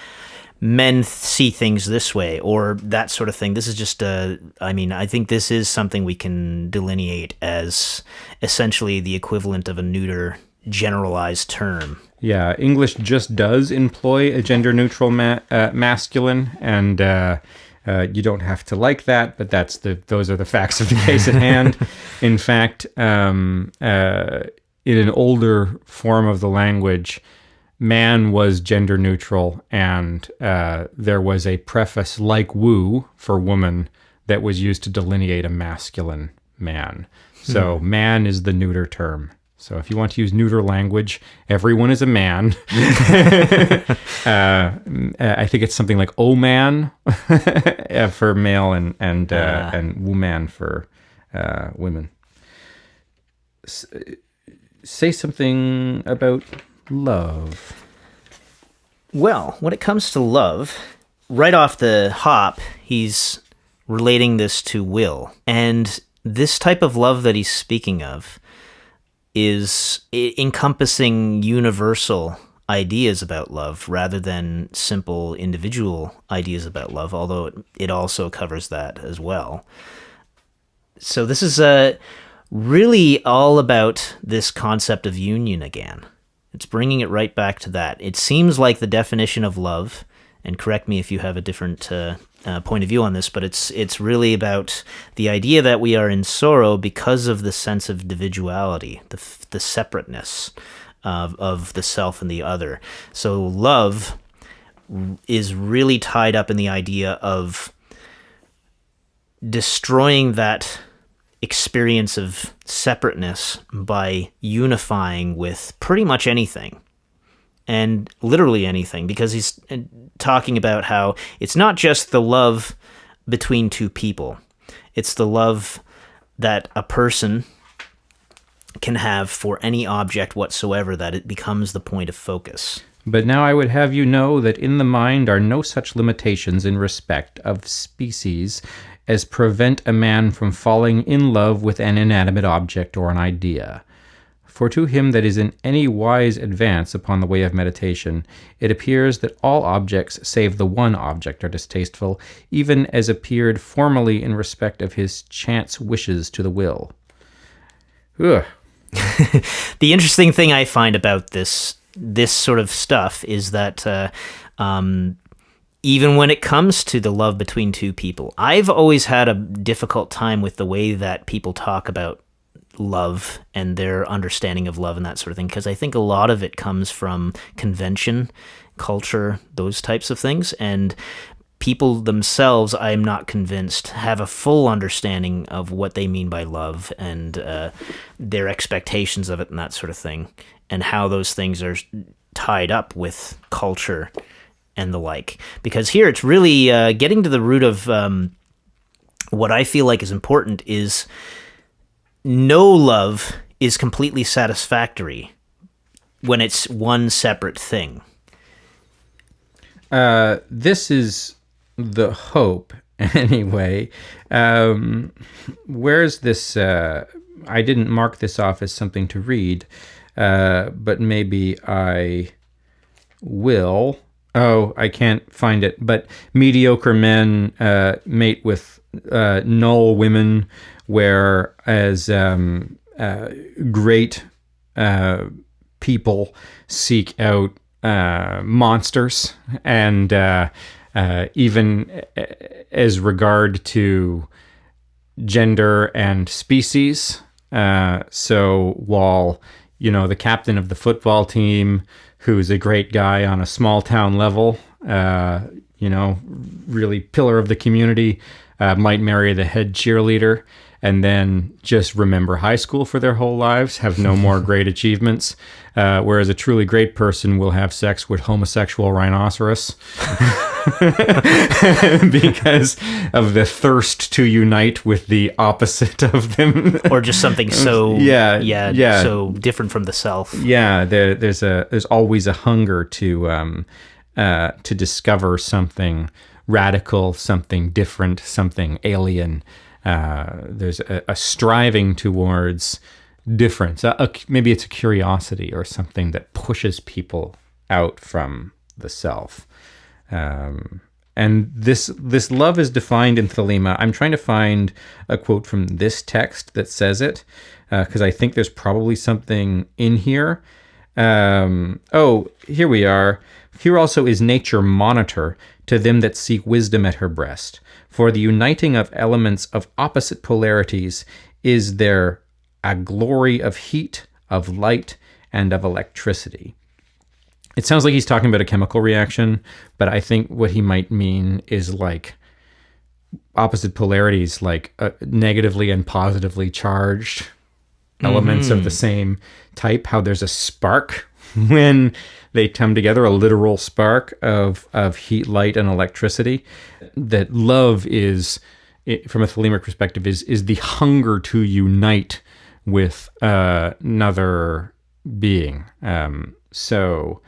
men see things this way, or that sort of thing. This is just I think this is something we can delineate as essentially the equivalent of a neuter generalized term. Yeah, English just does employ a gender-neutral masculine, and you don't have to like that, but those are the facts of the case at hand. In fact, in an older form of the language, man was gender neutral, and there was a preface like woo for woman that was used to delineate a masculine man. So man is the neuter term. So if you want to use neuter language, everyone is a man. I think it's something like "oh man" for male, and woman for women. Say something about love. Well, when it comes to love, right off the hop, he's relating this to will. And this type of love that he's speaking of is encompassing universal ideas about love rather than simple individual ideas about love, although it also covers that as well. So this is really all about this concept of union again. It's bringing it right back to that. It seems like the definition of love, and correct me if you have a different point of view on this, but it's really about the idea that we are in sorrow because of the sense of individuality, the separateness of the self and the other. So love is really tied up in the idea of destroying that experience of separateness by unifying with pretty much anything, and literally anything, because he's talking about how it's not just the love between two people, it's the love that a person can have for any object whatsoever, that it becomes the point of focus. But now I would have you know that in the mind are no such limitations in respect of species, as prevent a man from falling in love with an inanimate object or an idea. For to him that is in any wise advance upon the way of meditation, it appears that all objects save the one object are distasteful, even as appeared formerly in respect of his chance wishes to the will. Ugh. The interesting thing I find about this sort of stuff is that even when it comes to the love between two people, I've always had a difficult time with the way that people talk about love and their understanding of love and that sort of thing, because I think a lot of it comes from convention, culture, those types of things, and people themselves, I'm not convinced, have a full understanding of what they mean by love and their expectations of it and that sort of thing, and how those things are tied up with culture and the like. Because here it's really getting to the root of what I feel like is important is no love is completely satisfactory when it's one separate thing. This is the hope, anyway. Where's this? I didn't mark this off as something to read, but maybe I will. Oh, I can't find it. But mediocre men mate with null women, whereas great people seek out monsters, and even as regard to gender and species. So while, the captain of the football team, who's a great guy on a small town level, really pillar of the community, might marry the head cheerleader and then just remember high school for their whole lives, have no more great achievements, whereas a truly great person will have sex with homosexual rhinoceros because of the thirst to unite with the opposite of them. Or just something so so different from the self. Yeah, there's always a hunger to discover something radical, something different, something alien. There's a striving towards difference. Maybe it's a curiosity or something that pushes people out from the self. And this love is defined in Thelema. I'm trying to find a quote from this text that says it, because I think there's probably something in here. Here we are. Here also is nature monitor to them that seek wisdom at her breast. For the uniting of elements of opposite polarities is there a glory of heat, of light, and of electricity. It sounds like he's talking about a chemical reaction, but I think what he might mean is like opposite polarities, like negatively and positively charged elements of the same type, how there's a spark when they come together, a literal spark of heat, light, and electricity. That love is, from a Thelemic perspective, is the hunger to unite with another being. So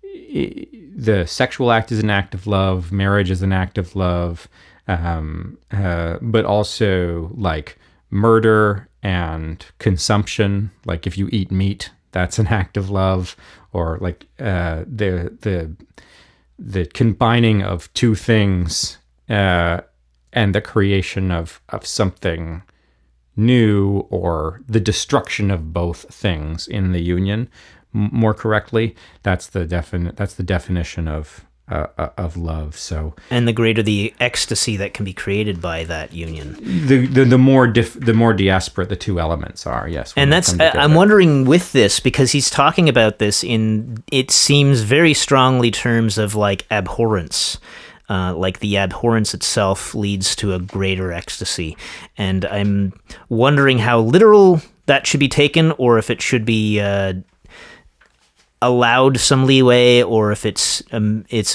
the sexual act is an act of love, marriage is an act of love, but also like murder and consumption. Like if you eat meat, that's an act of love, or like the combining of two things and the creation of something new, or the destruction of both things in the union. More correctly, that's the definition of love. So, and the greater the ecstasy that can be created by that union, the more disparate the two elements are. Yes, and that's I'm wondering with this, because he's talking about this in, it seems very strongly terms of like abhorrence. Like the abhorrence itself leads to a greater ecstasy, and I'm wondering how literal that should be taken, or if it should be allowed some leeway, or if it's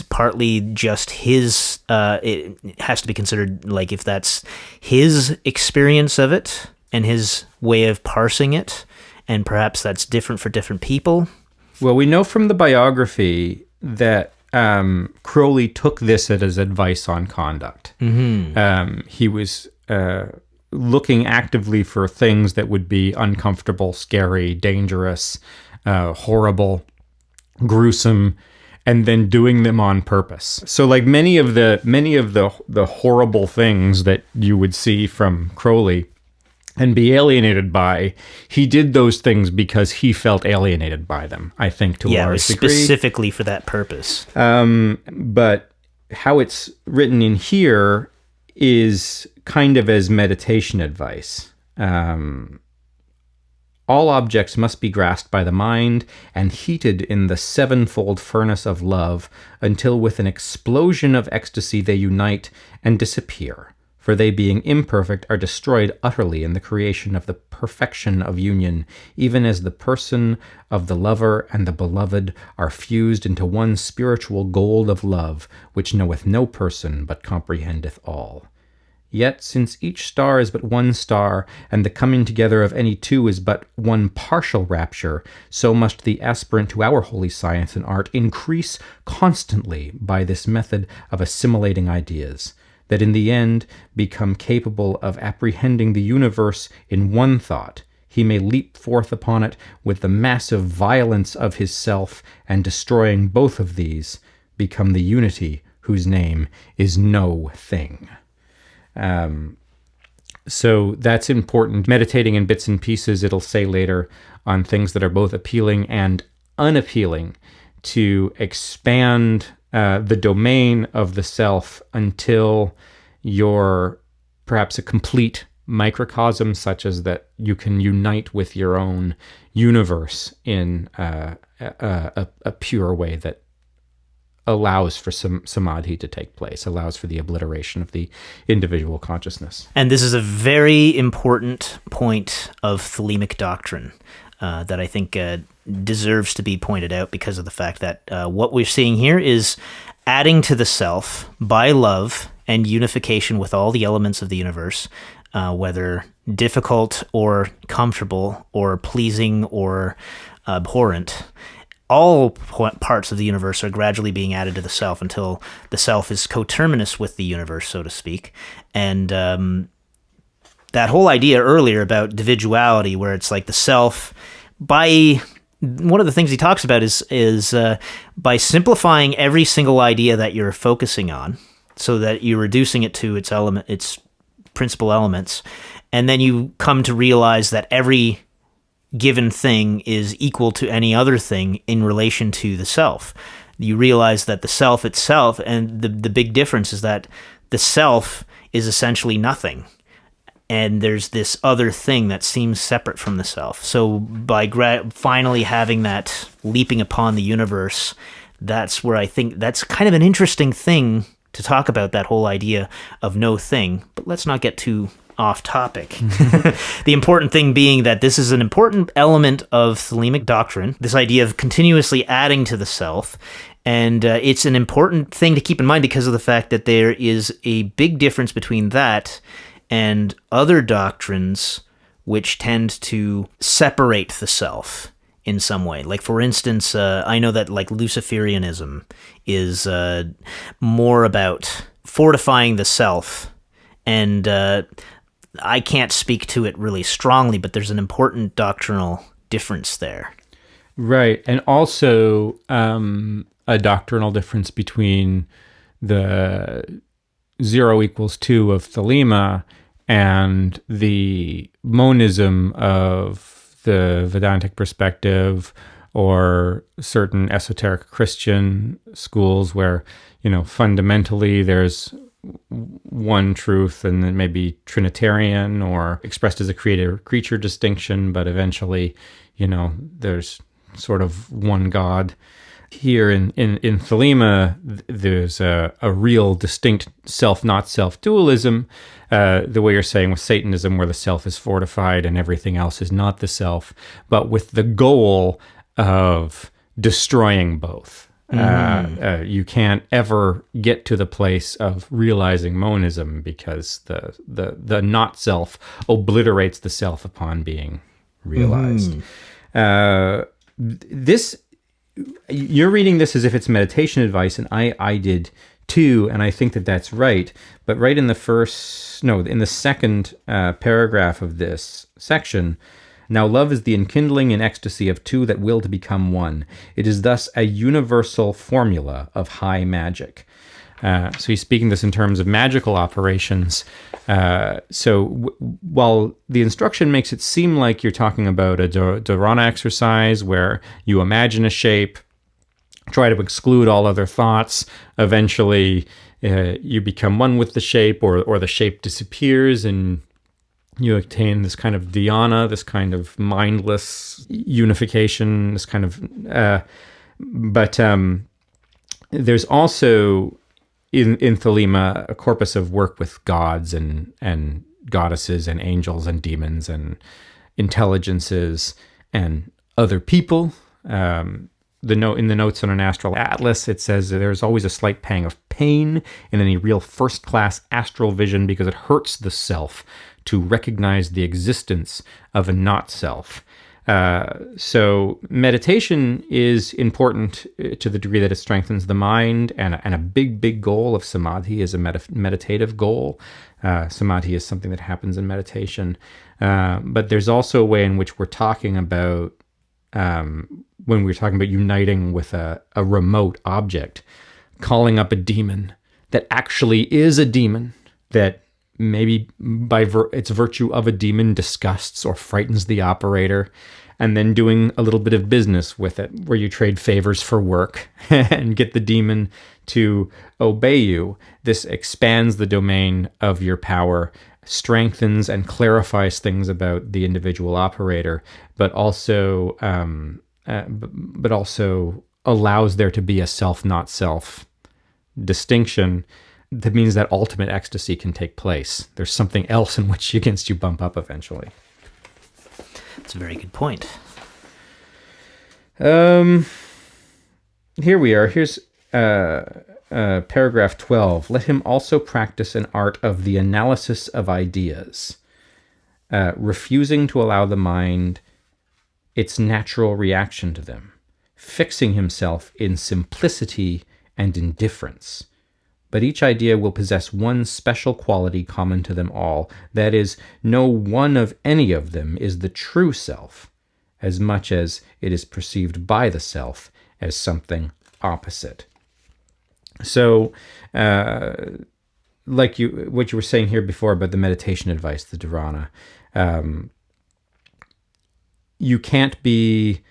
partly just his. It has to be considered like if that's his experience of it and his way of parsing it, and perhaps that's different for different people. Well, we know from the biography that Crowley took this as advice on conduct. He was looking actively for things that would be uncomfortable, scary, dangerous, horrible, gruesome, and then doing them on purpose. So like many of the horrible things that you would see from Crowley and be alienated by, he did those things because he felt alienated by them, I think, to a large degree. Specifically for that purpose. But how it's written in here is kind of as meditation advice. All objects must be grasped by the mind and heated in the sevenfold furnace of love until with an explosion of ecstasy they unite and disappear, for they being imperfect are destroyed utterly in the creation of the perfection of union, even as the person of the lover and the beloved are fused into one spiritual gold of love, which knoweth no person but comprehendeth all. Yet, since each star is but one star, and the coming together of any two is but one partial rapture, so must the aspirant to our holy science and art increase constantly by this method of assimilating ideas, that in the end become capable of apprehending the universe in one thought, he may leap forth upon it with the massive violence of his self, and destroying both of these, become the unity whose name is no thing. So that's important. Meditating in bits and pieces, it'll say later, on things that are both appealing and unappealing, to expand the domain of the self until you're perhaps a complete microcosm, such as that you can unite with your own universe in a pure way that allows for some samadhi to take place, allows for the obliteration of the individual consciousness. And this is a very important point of Thelemic doctrine that I think deserves to be pointed out because of the fact that what we're seeing here is adding to the self by love and unification with all the elements of the universe, whether difficult or comfortable or pleasing or abhorrent. All parts of the universe are gradually being added to the self until the self is coterminous with the universe, so to speak. And that whole idea earlier about individuality, where it's like the self, by one of the things he talks about is by simplifying every single idea that you're focusing on, so that you're reducing it to its principal elements, and then you come to realize that every given thing is equal to any other thing in relation to the self. You realize that the self itself, and the big difference is that the self is essentially nothing, and there's this other thing that seems separate from the self. So by finally having that leaping upon the universe, that's where I think that's kind of an interesting thing to talk about, that whole idea of no thing. But let's not get too off topic. The important thing being that this is an important element of Thelemic doctrine, this idea of continuously adding to the self. And it's an important thing to keep in mind because of the fact that there is a big difference between that and other doctrines which tend to separate the self in some way. Like, for instance, I know that like Luciferianism is more about fortifying the self, and I can't speak to it really strongly, but there's an important doctrinal difference there. Right. And also a doctrinal difference between the 0 equals 2 of Thelema and the monism of the Vedantic perspective, or certain esoteric Christian schools where, fundamentally there's one truth, and then maybe Trinitarian or expressed as a creator-creature distinction, but eventually, there's sort of one God. Here in Thelema, there's a real distinct self-not self dualism, the way you're saying with Satanism, where the self is fortified and everything else is not the self, but with the goal of destroying both. You can't ever get to the place of realizing monism because the not self obliterates the self upon being realized. This you're reading this as if it's meditation advice, and I did too, and I think that that's right. But right in the second paragraph of this section, now love is the enkindling and ecstasy of two that will to become one. It is thus a universal formula of high magic. So he's speaking this in terms of magical operations. While the instruction makes it seem like you're talking about a dharana exercise where you imagine a shape, try to exclude all other thoughts, eventually you become one with the shape, or the shape disappears and you attain this kind of dhyana, this kind of mindless unification, this kind of... but there's also... In Thelema, a corpus of work with gods and goddesses and angels and demons and intelligences and other people. In the notes on an astral atlas, it says that there's always a slight pang of pain in any real first-class astral vision because it hurts the self to recognize the existence of a not-self. So meditation is important to the degree that it strengthens the mind, and a big goal of samadhi is a meditative goal. Samadhi is something that happens in meditation. But there's also a way in which we're talking about, when we're talking about uniting with a remote object, calling up a demon that actually is a demon, that maybe by its virtue of a demon disgusts or frightens the operator, and then doing a little bit of business with it, where you trade favors for work and get the demon to obey you. This expands the domain of your power, strengthens and clarifies things about the individual operator, but also allows there to be a self not self distinction. That means that ultimate ecstasy can take place. There's something else in which against you bump up eventually. That's a very good point. Here we are. Here's paragraph 12. Let him also practice an art of the analysis of ideas, refusing to allow the mind its natural reaction to them, fixing himself in simplicity and indifference. But each idea will possess one special quality common to them all. That is, no one of any of them is the true self, as much as it is perceived by the self as something opposite. So, what you were saying here before about the meditation advice, the dharana, you can't be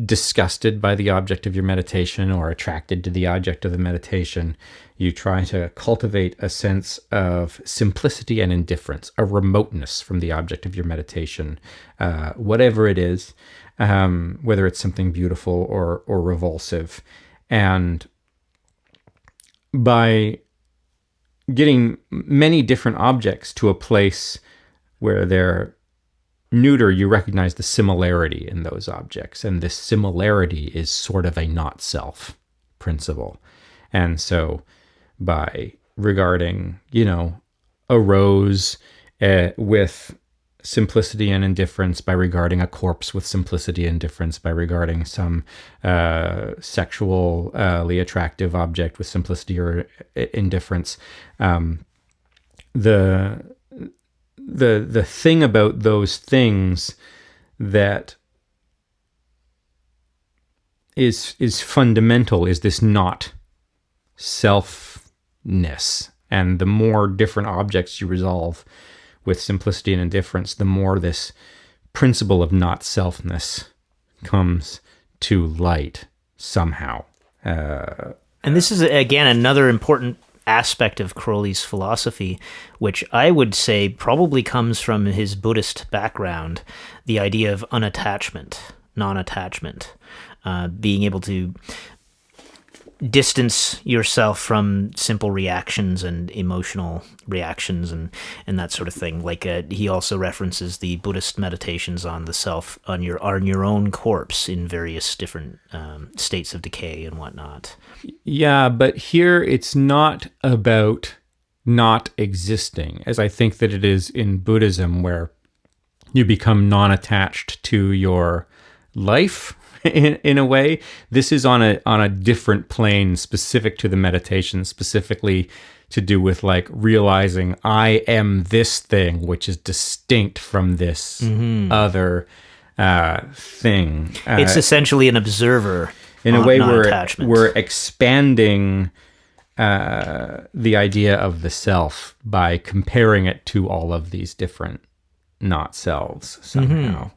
disgusted by the object of your meditation or attracted to the object of the meditation. You try to cultivate a sense of simplicity and indifference, a remoteness from the object of your meditation, whatever it is, whether it's something beautiful or revulsive. And by getting many different objects to a place where they're neuter, you recognize the similarity in those objects, and this similarity is sort of a not-self principle. And so by regarding, a rose with simplicity and indifference, by regarding a corpse with simplicity and indifference, by regarding some sexually attractive object with simplicity or indifference, the thing about those things that is fundamental is this not selfness. And the more different objects you resolve with simplicity and indifference, the more this principle of not selfness comes to light somehow. And this is, again, another important aspect of Crowley's philosophy, which I would say probably comes from his Buddhist background, the idea of unattachment, non-attachment, being able to distance yourself from simple reactions and emotional reactions and that sort of thing. Like he also references the Buddhist meditations on the self, on your own corpse in various different states of decay and whatnot. Yeah, but here it's not about not existing, as I think that it is in Buddhism, where you become non-attached to your life in a way. This is on a different plane, specific to the meditation, specifically to do with like realizing I am this thing, which is distinct from this other thing. It's essentially an observer. In a way, non-attachment. we're expanding the idea of the self by comparing it to all of these different not selves somehow,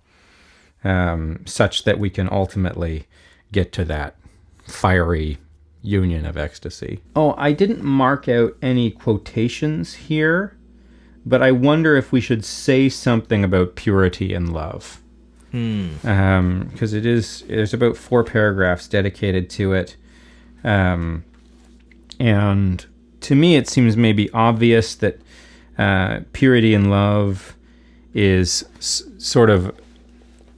such that we can ultimately get to that fiery union of ecstasy. Oh, I didn't mark out any quotations here, but I wonder if we should say something about purity and love. Because there's about 4 paragraphs dedicated to it. And to me, it seems maybe obvious that purity and love is sort of,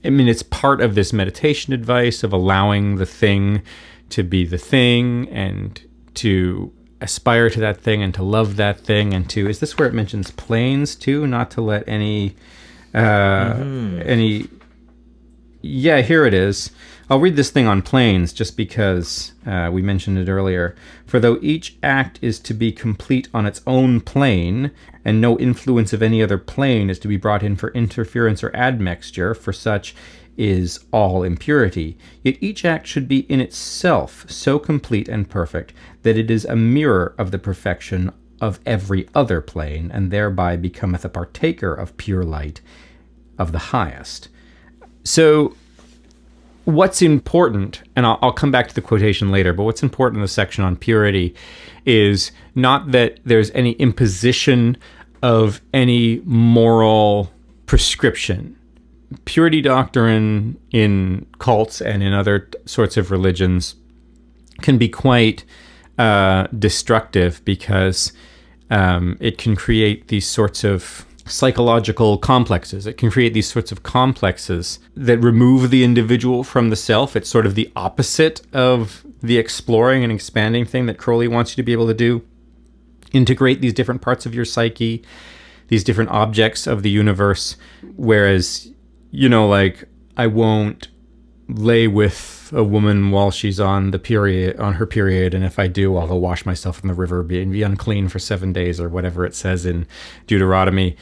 I mean, it's part of this meditation advice of allowing the thing to be the thing and to aspire to that thing and to love that thing and to, is this where it mentions planes too? Not to let any, yeah, here it is. I'll read this thing on planes just because we mentioned it earlier. For though each act is to be complete on its own plane, and no influence of any other plane is to be brought in for interference or admixture, for such is all impurity, yet each act should be in itself so complete and perfect that it is a mirror of the perfection of every other plane, and thereby becometh a partaker of pure light of the highest. So what's important, and I'll come back to the quotation later, but what's important in the section on purity is not that there's any imposition of any moral prescription. Purity doctrine in cults and in other sorts of religions can be quite destructive because it can create these sorts of psychological complexes. It can create these sorts of complexes that remove the individual from the self. It's sort of the opposite of the exploring and expanding thing that Crowley wants you to be able to do. Integrate these different parts of your psyche, these different objects of the universe. Whereas, you know, like, I won't lay with a woman while she's on her period, and if I do, I'll go wash myself in the river, be unclean for 7 days, or whatever it says in Deuteronomy.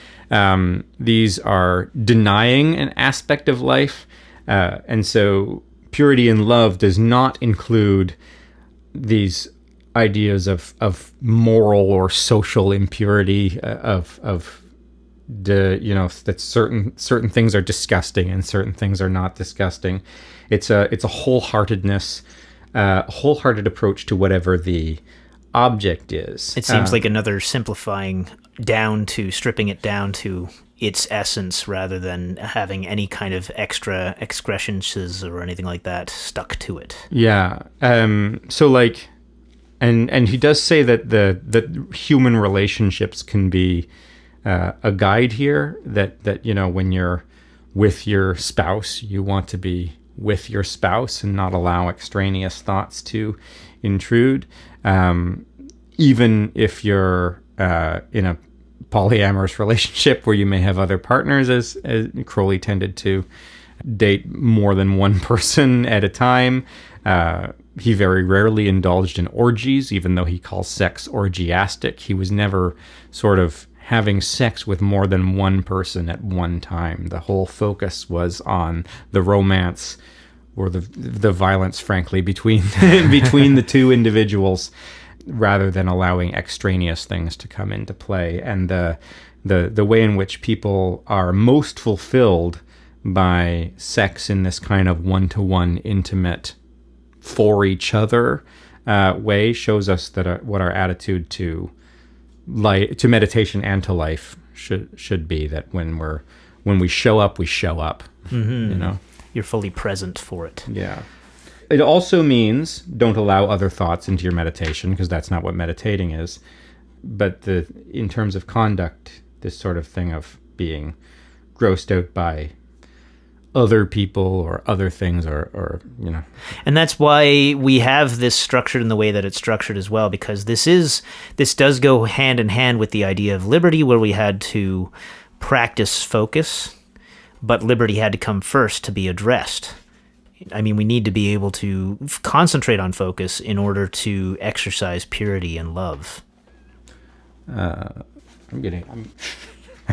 These are denying an aspect of life, and so purity in love does not include these ideas of moral or social impurity, that certain things are disgusting and certain things are not disgusting. It's a wholeheartedness, wholehearted approach to whatever the object is. It seems like another stripping it down to its essence, rather than having any kind of extra excrescences or anything like that stuck to it. Yeah. So like, and he does say that human relationships can be a guide here, that you know, when you're with your spouse, you want to be with your spouse and not allow extraneous thoughts to intrude. Even if you're in a polyamorous relationship where you may have other partners, as Crowley tended to date more than one person at a time. He very rarely indulged in orgies, even though he calls sex orgiastic. He was never sort of having sex with more than one person at one time. The whole focus was on the romance, or the violence, frankly, between the two individuals, rather than allowing extraneous things to come into play. And the way in which people are most fulfilled by sex in this kind of one-to-one intimate for each other way shows us that what our attitude to meditation and to life should be, that when we show up, we show up. You know, you're fully present for it. Yeah. It also means don't allow other thoughts into your meditation, because that's not what meditating is. But in terms of conduct, this sort of thing of being grossed out by other people or other things, or you know. And that's why we have this structured in the way that it's structured as well, because this does go hand in hand with the idea of liberty, where we had to practice focus, but liberty had to come first to be addressed. I mean, we need to be able to concentrate on focus in order to exercise purity and love. I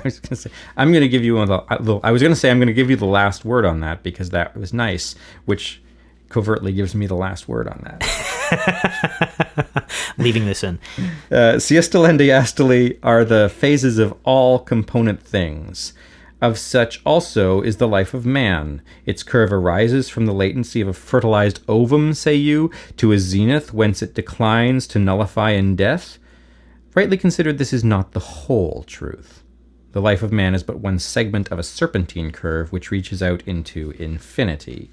was going to say, I'm going to give you I was going to say I'm going to give you the last word on that because that was nice, which covertly gives me the last word on that. Leaving this in. Systole and diastole are the phases of all component things. Of such also is the life of man. Its curve arises from the latency of a fertilized ovum, say you, to a zenith whence it declines to nullify in death. Rightly considered, this is not the whole truth. The life of man is but one segment of a serpentine curve which reaches out into infinity.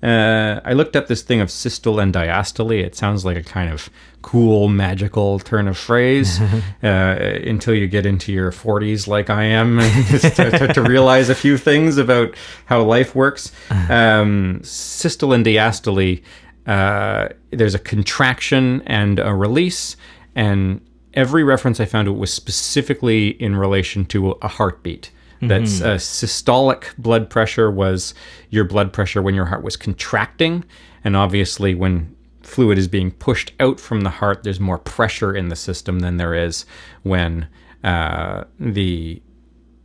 I looked up this thing of systole and diastole. It sounds like a kind of cool, magical turn of phrase until you get into your 40s like I am to realize a few things about how life works. Systole and diastole, there's a contraction and a release, and every reference I found to it was specifically in relation to a heartbeat. That's systolic blood pressure was your blood pressure when your heart was contracting. And obviously when fluid is being pushed out from the heart, there's more pressure in the system than there is when the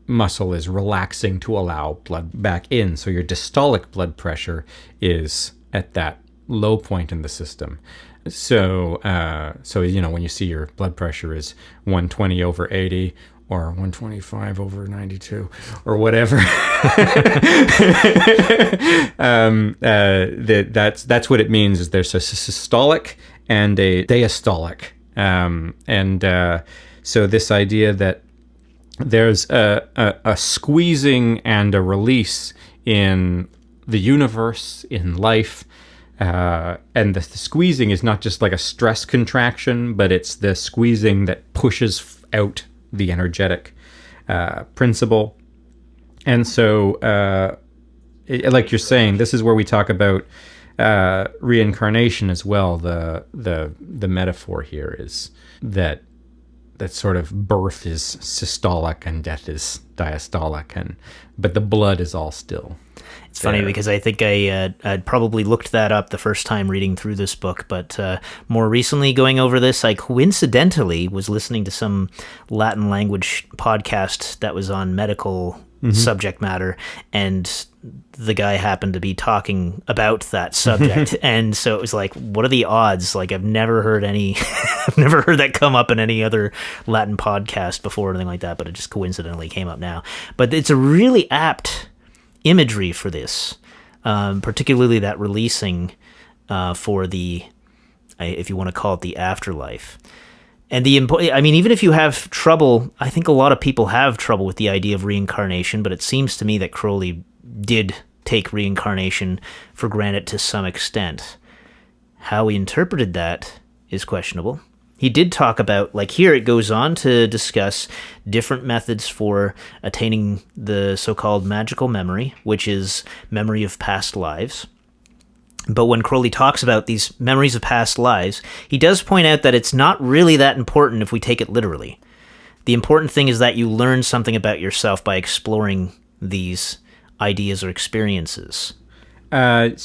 muscle is relaxing to allow blood back in. So your distolic blood pressure is at that low point in the system. So when you see your blood pressure is 120 over 80 or 125 over 92 or whatever, that's what it means. Is there's a systolic and a diastolic, so this idea that there's a squeezing and a release in the universe, in life. And the squeezing is not just like a stress contraction, but it's the squeezing that pushes out the energetic principle. And so, like you're saying, this is where we talk about reincarnation as well. The metaphor here is that sort of birth is systolic and death is diastolic, but the blood is all still. It's funny because I think I'd probably looked that up the first time reading through this book, but more recently going over this, I coincidentally was listening to some Latin language podcast that was on medical subject matter, and the guy happened to be talking about that subject. And so it was like, what are the odds? Like, I've never heard I've never heard that come up in any other Latin podcast before or anything like that, but it just coincidentally came up now. But it's a really apt imagery for this, particularly that releasing for the, if you want to call it, the afterlife. And even if you have trouble, I think a lot of people have trouble with the idea of reincarnation, but it seems to me that Crowley did take reincarnation for granted to some extent. How he interpreted that is questionable. He did talk about, like here it goes on to discuss different methods for attaining the so-called magical memory, which is memory of past lives. But when Crowley talks about these memories of past lives, he does point out that it's not really that important if we take it literally. The important thing is that you learn something about yourself by exploring these ideas or experiences. What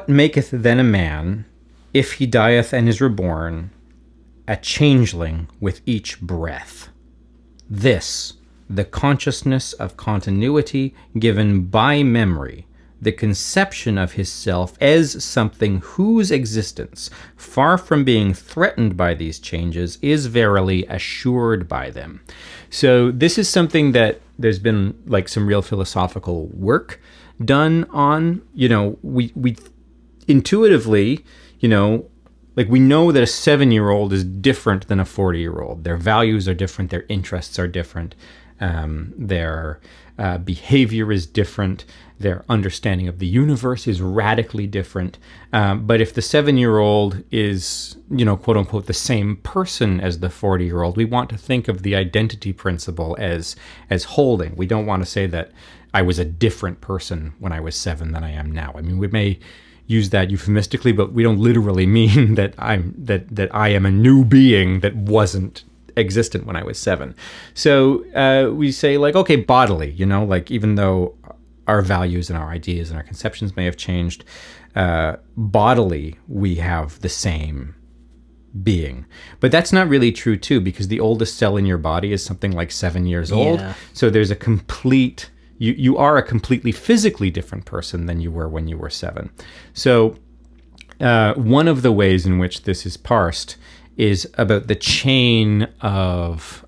maketh then a man, if he dieth and is reborn, a changeling with each breath? This, the consciousness of continuity given by memory, the conception of his self as something whose existence, far from being threatened by these changes, is verily assured by them. So this is something that there's been like some real philosophical work done on. We intuitively, like we know that a 7-year-old is different than a 40-year-old. Their values are different. Their interests are different. Their behavior is different. Their understanding of the universe is radically different. But if the 7-year-old is, quote unquote, the same person as the 40-year-old, we want to think of the identity principle as holding. We don't want to say that I was a different person when I was 7 than I am now. I mean, we may use that euphemistically, but we don't literally mean that I am a new being that wasn't existent when I was 7. So we say like, okay, bodily, like even though our values and our ideas and our conceptions may have changed, bodily we have the same being. But that's not really true too, because the oldest cell in your body is something like 7 years old. So there's a complete, you are a completely physically different person than you were when you were 7. So one of the ways in which this is parsed is about the chain of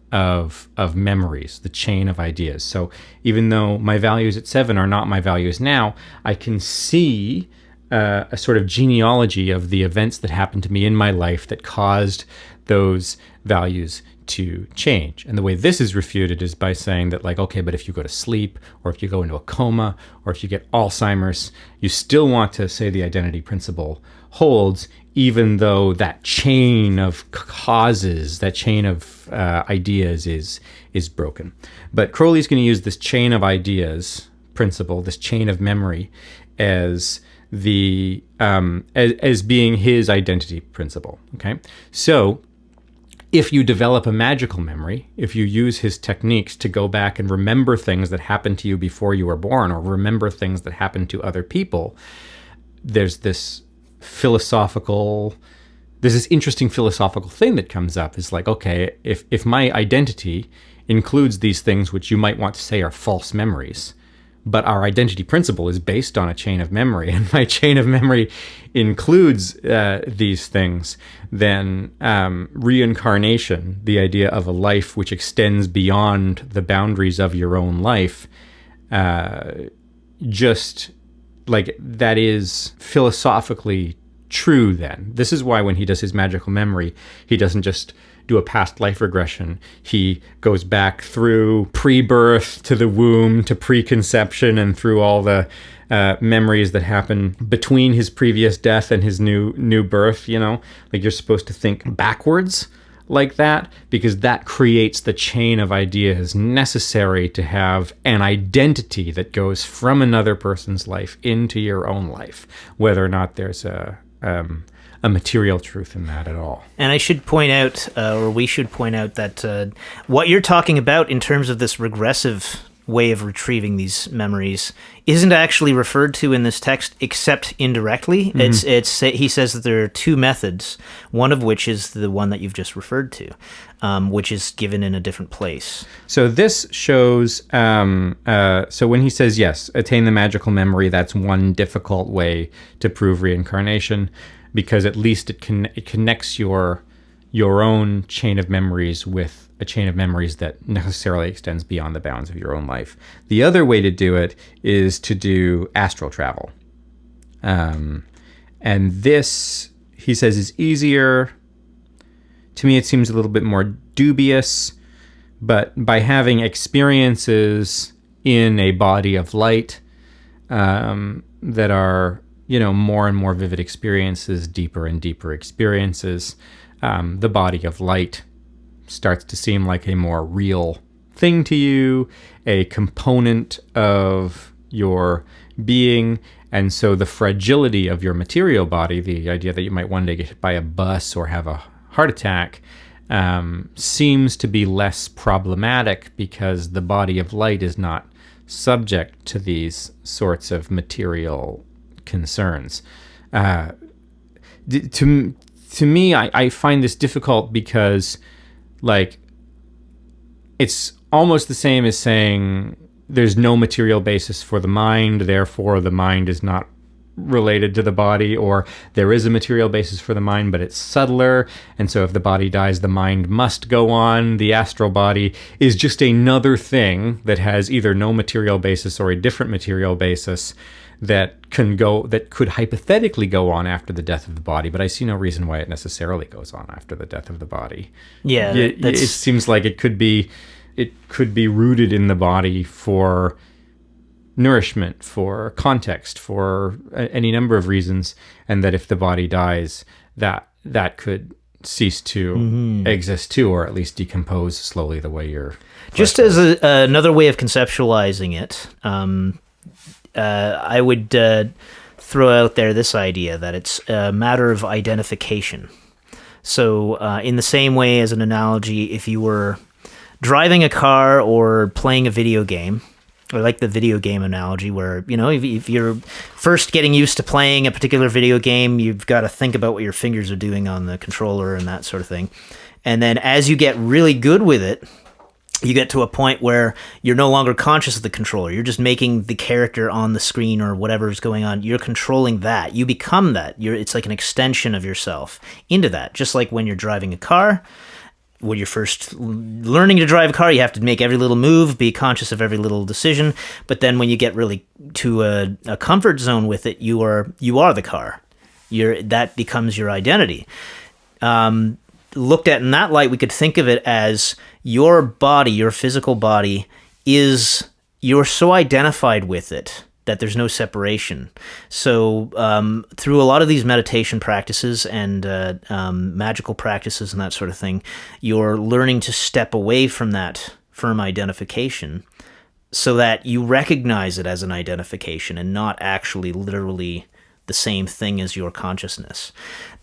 memories, the chain of ideas. So even though my values at 7 are not my values now, I can see a sort of genealogy of the events that happened to me in my life that caused those values to change. And the way this is refuted is by saying that, like, okay, but if you go to sleep, or if you go into a coma, or if you get Alzheimer's, you still want to say the identity principle holds, even though that chain of causes, that chain of ideas is broken. But Crowley's going to use this chain of ideas principle, this chain of memory, as the as being his identity principle. Okay, so if you develop a magical memory, if you use his techniques to go back and remember things that happened to you before you were born, or remember things that happened to other people, there's this interesting philosophical thing that comes up. Is like, okay, if my identity includes these things which you might want to say are false memories, but our identity principle is based on a chain of memory, and my chain of memory includes these things, then reincarnation, the idea of a life which extends beyond the boundaries of your own life, just like that is philosophically true then. This is why when he does his magical memory, he doesn't just do a past life regression. He goes back through pre-birth to the womb to preconception and through all the memories that happen between his previous death and his new birth, you know? Like, you're supposed to think backwards like that, because that creates the chain of ideas necessary to have an identity that goes from another person's life into your own life, whether or not there's a material truth in that at all. And I should point out, or we should point out, that what you're talking about in terms of this regressive way of retrieving these memories isn't actually referred to in this text except indirectly. Mm-hmm. He says that there are two methods, one of which is the one that you've just referred to, which is given in a different place. So this shows, so when he says, yes, attain the magical memory, that's one difficult way to prove reincarnation, because at least it connects your own chain of memories with a chain of memories that necessarily extends beyond the bounds of your own life. The other way to do it is to do astral travel. And this, he says, is easier. To me, it seems a little bit more dubious, but by having experiences in a body of light that are, more and more vivid experiences, deeper and deeper experiences, the body of light starts to seem like a more real thing to you, a component of your being. And so the fragility of your material body, the idea that you might one day get hit by a bus or have a heart attack, seems to be less problematic because the body of light is not subject to these sorts of material concerns. To me, I find this difficult because, like, it's almost the same as saying there's no material basis for the mind, therefore the mind is not related to the body, or there is a material basis for the mind, but it's subtler, and so if the body dies, the mind must go on. The astral body is just another thing that has either no material basis or a different material basis that could hypothetically go on after the death of the body, but I see no reason why it necessarily goes on after the death of the body. Yeah, it seems like it could be rooted in the body for nourishment, for context, for any number of reasons, and that if the body dies, that could cease to exist too, or at least decompose slowly the way you're... Just as another way of conceptualizing it, I would throw out there this idea that it's a matter of identification. So in the same way as an analogy, if you were driving a car or playing a video game, I like the video game analogy where, if you're first getting used to playing a particular video game, you've got to think about what your fingers are doing on the controller and that sort of thing. And then as you get really good with it, you get to a point where you're no longer conscious of the controller. You're just making the character on the screen or whatever's going on. You're controlling that. You become that. It's like an extension of yourself into that. Just like when you're driving a car, when you're first learning to drive a car, you have to make every little move, be conscious of every little decision. But then when you get really to a comfort zone with it, you are the car. That becomes your identity. Looked at in that light, we could think of it as your body, your physical body, you're so identified with it that there's no separation. So through a lot of these meditation practices and magical practices and that sort of thing, you're learning to step away from that firm identification so that you recognize it as an identification and not actually literally the same thing as your consciousness.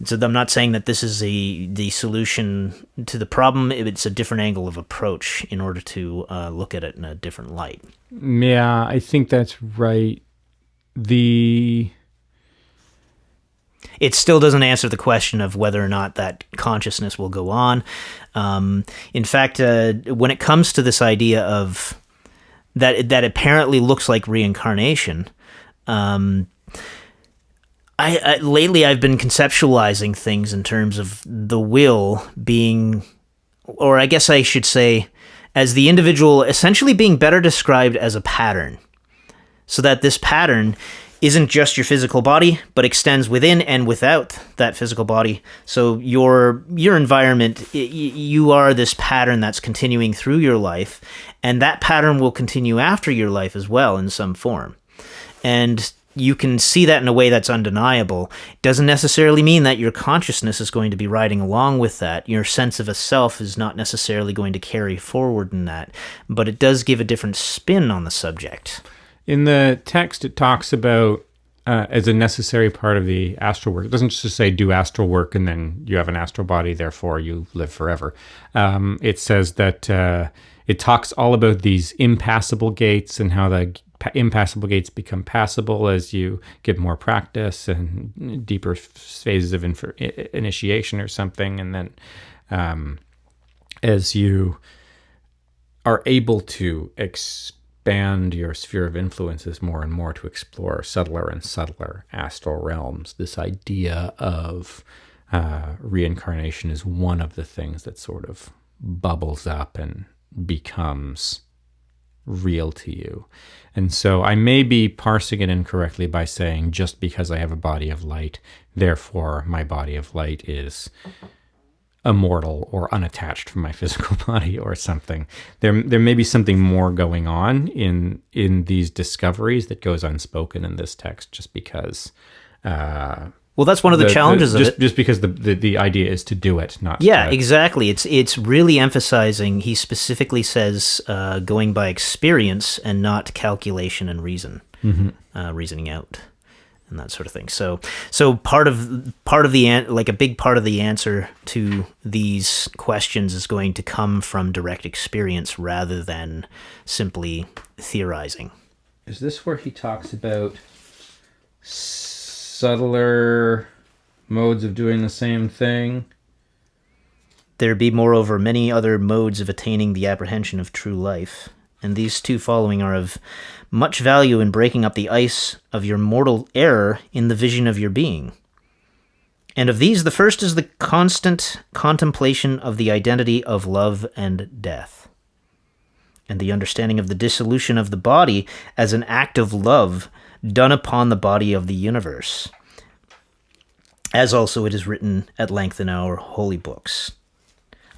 So I'm not saying that this is the solution to the problem. It's a different angle of approach in order to look at it in a different light. Yeah, I think that's right. It still doesn't answer the question of whether or not that consciousness will go on. In fact, when it comes to this idea of that apparently looks like reincarnation, lately I've been conceptualizing things in terms of the will being, or I guess I should say, as the individual essentially being better described as a pattern. So that this pattern isn't just your physical body, but extends within and without that physical body. So your environment, you are this pattern that's continuing through your life, and that pattern will continue after your life as well in some form. And you can see that in a way that's undeniable. It doesn't necessarily mean that your consciousness is going to be riding along with that. Your sense of a self is not necessarily going to carry forward in that, but it does give a different spin on the subject. In the text, it talks about as a necessary part of the astral work. It doesn't just say do astral work and then you have an astral body, therefore you live forever. It says that it talks all about these impassable gates and how the impassable gates become passable as you get more practice and deeper phases of initiation or something. And then as you are able to expand your sphere of influences more and more to explore subtler and subtler astral realms, this idea of reincarnation is one of the things that sort of bubbles up and becomes real to you. And so I may be parsing it incorrectly by saying just because I have a body of light, therefore my body of light is immortal or unattached from my physical body or something. There may be something more going on in these discoveries that goes unspoken in this text just because well, that's one of the challenges of it. Just because the idea is to do it, not exactly. It's really emphasizing. He specifically says going by experience and not calculation and reason, reasoning out, and that sort of thing. So part of a big part of the answer to these questions is going to come from direct experience rather than simply theorizing. Is this where he talks about subtler modes of doing the same thing? There be, moreover, many other modes of attaining the apprehension of true life, and these two following are of much value in breaking up the ice of your mortal error in the vision of your being. And of these, the first is the constant contemplation of the identity of love and death, and the understanding of the dissolution of the body as an act of love done upon the body of the universe, as also it is written at length in our holy books.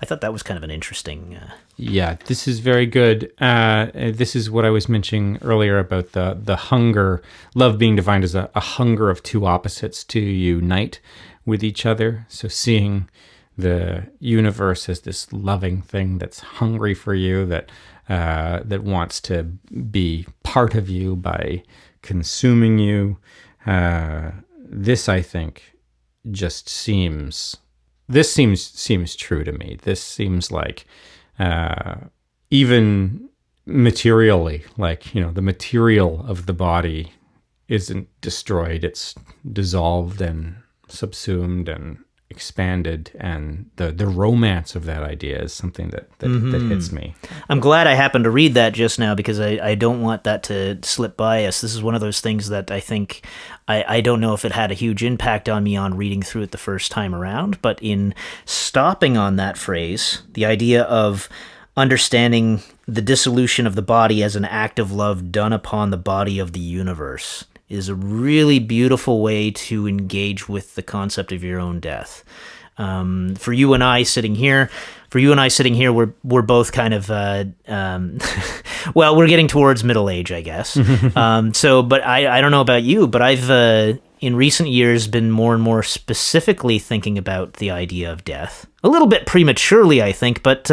I thought that was kind of an interesting... Yeah, this is very good. This is what I was mentioning earlier about the hunger, love being defined as a hunger of two opposites to unite with each other. So seeing the universe as this loving thing that's hungry for you, that wants to be part of you by consuming you. This, I think, just seems true to me. This seems like even materially, like, the material of the body isn't destroyed, it's dissolved and subsumed and expanded, and the romance of that idea is something that hits me. I'm glad I happened to read that just now, because I don't want that to slip by us. This is one of those things that I think, I don't know if it had a huge impact on me on reading through it the first time around, but in stopping on that phrase, the idea of understanding the dissolution of the body as an act of love done upon the body of the universe is a really beautiful way to engage with the concept of your own death. For you and I sitting here, we're both kind of, well, we're getting towards middle age, I guess. But I don't know about you, but I've, in recent years, been more and more specifically thinking about the idea of death. A little bit prematurely, I think, but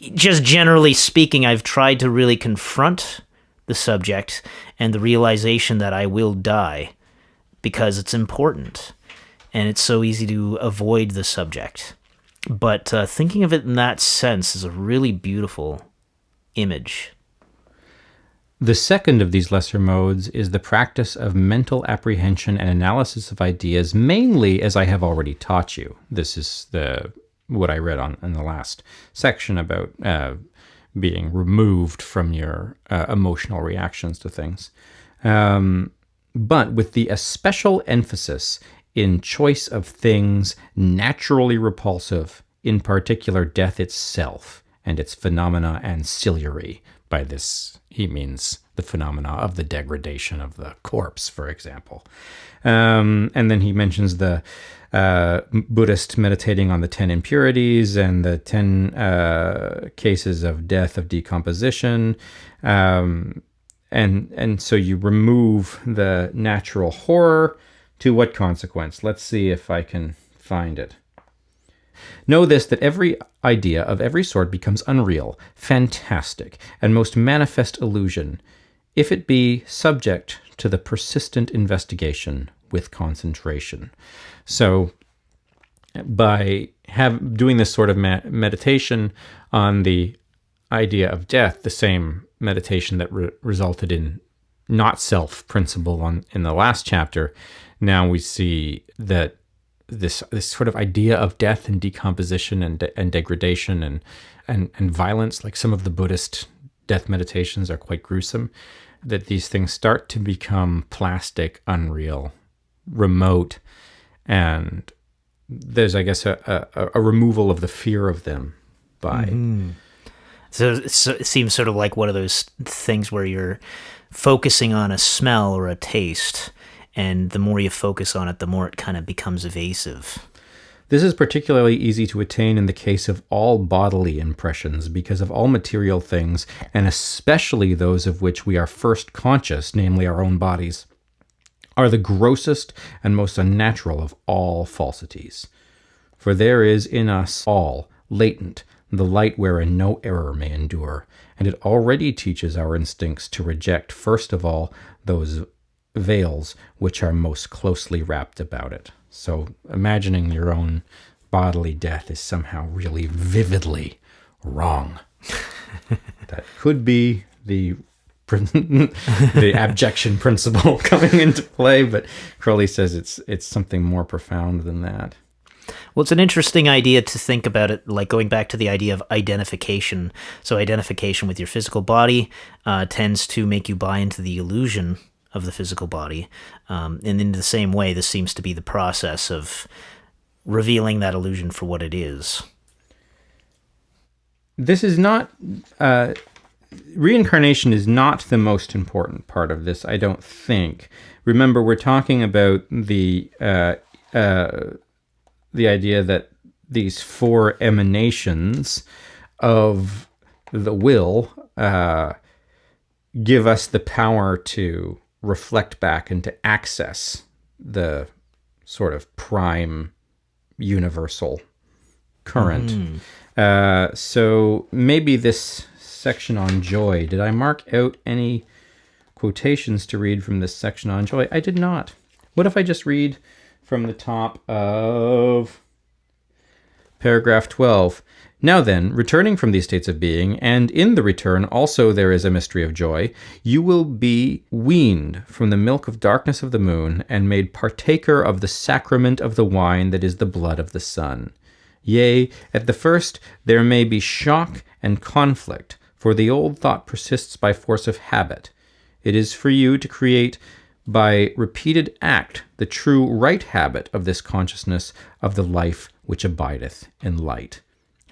just generally speaking, I've tried to really confront the subject and the realization that I will die, because it's important and it's so easy to avoid the subject. But thinking of it in that sense is a really beautiful image. The second of these lesser modes is the practice of mental apprehension and analysis of ideas, mainly as I have already taught you. This is what I read in the last section about being removed from your emotional reactions to things. But with the especial emphasis in choice of things naturally repulsive, in particular death itself and its phenomena ancillary. By this, he means the phenomena of the degradation of the corpse, for example. And then he mentions the Buddhist meditating on the 10 impurities and the 10 cases of death of decomposition. And so you remove the natural horror. To what consequence? Let's see if I can find it. Know this, that every idea of every sort becomes unreal, fantastic, and most manifest illusion, if it be subject to the persistent investigation with concentration. So by doing this sort of meditation on the idea of death, the same meditation that resulted in not self principle in the last chapter, now we see that this sort of idea of death and decomposition and degradation and violence, like some of the Buddhist death meditations are quite gruesome, that these things start to become plastic, unreal, remote, and there's, I guess, a removal of the fear of them by... Mm-hmm. So it seems sort of like one of those things where you're focusing on a smell or a taste, and the more you focus on it, the more it kind of becomes evasive. This is particularly easy to attain in the case of all bodily impressions, because of all material things, and especially those of which we are first conscious, namely our own bodies, are the grossest and most unnatural of all falsities. For there is in us all latent the light wherein no error may endure, and it already teaches our instincts to reject first of all those veils which are most closely wrapped about it. So imagining your own bodily death is somehow really vividly wrong. That could be the abjection principle coming into play, but Crowley says it's something more profound than that. Well, it's an interesting idea to think about it, like going back to the idea of identification. So identification with your physical body tends to make you buy into the illusion of the physical body. And in the same way, this seems to be the process of revealing that illusion for what it is. This is not... reincarnation is not the most important part of this, I don't think. Remember, we're talking about the idea that these four emanations of the will give us the power to reflect back and to access the sort of prime universal current. So maybe this section on joy, did I mark out any quotations to read from this section on joy? I did not. What if I just read from the top of Paragraph 12. Now then, returning from these states of being, and in the return also there is a mystery of joy, you will be weaned from the milk of darkness of the moon, and made partaker of the sacrament of the wine that is the blood of the sun. Yea, at the first there may be shock and conflict, for the old thought persists by force of habit. It is for you to create by repeated act the true right habit of this consciousness of the life which abideth in light.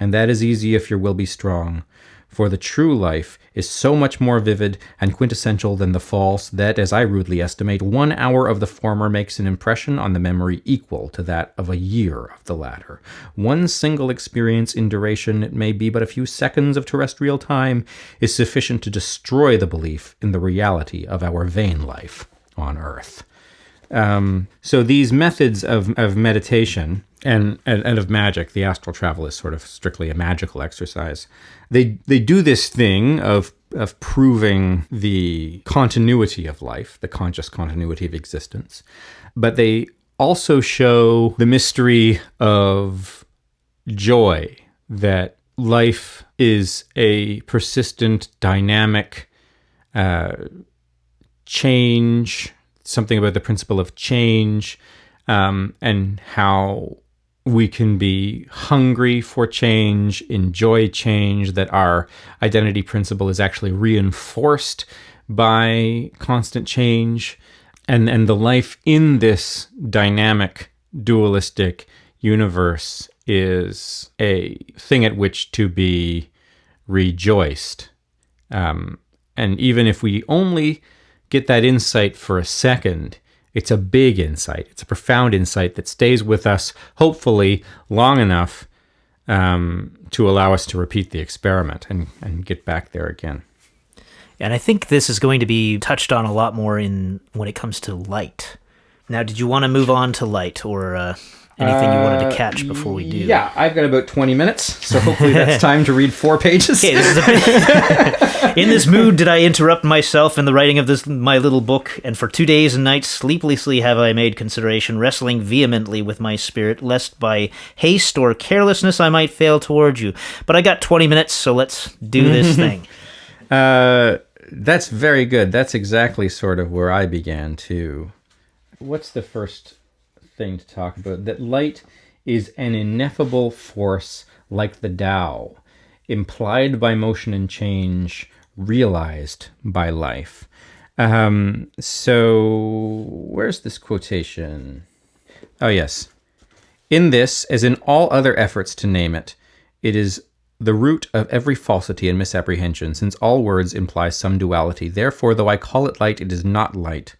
And that is easy if your will be strong, for the true life is so much more vivid and quintessential than the false that, as I rudely estimate, 1 hour of the former makes an impression on the memory equal to that of a year of the latter. One single experience in duration, it may be but a few seconds of terrestrial time, is sufficient to destroy the belief in the reality of our vain life on earth. So these methods of meditation and of magic, the astral travel is sort of strictly a magical exercise. They do this thing of proving the continuity of life, the conscious continuity of existence, but they also show the mystery of joy, that life is a persistent, dynamic change, something about the principle of change, and how we can be hungry for change, enjoy change, that our identity principle is actually reinforced by constant change, and the life in this dynamic, dualistic universe is a thing at which to be rejoiced. And even if we only get that insight for a second, it's a big insight. It's a profound insight that stays with us, hopefully, long enough to allow us to repeat the experiment and get back there again. And I think this is going to be touched on a lot more when it comes to light. Now, did you want to move on to light, or anything you wanted to catch before we do? Yeah, I've got about 20 minutes, so hopefully that's time to read 4 pages. Okay, this is a bit... In this mood did I interrupt myself in the writing of my little book, and for 2 days and nights sleeplessly have I made consideration, wrestling vehemently with my spirit, lest by haste or carelessness I might fail toward you. But I got 20 minutes, so let's do this thing. That's very good. That's exactly sort of where I began too. What's the first thing to talk about? That light is an ineffable force like the Tao, implied by motion and change, realized by life. So where's this quotation? Oh, yes. In this, as in all other efforts to name it, it is the root of every falsity and misapprehension, since all words imply some duality. Therefore, though I call it light, it is not light,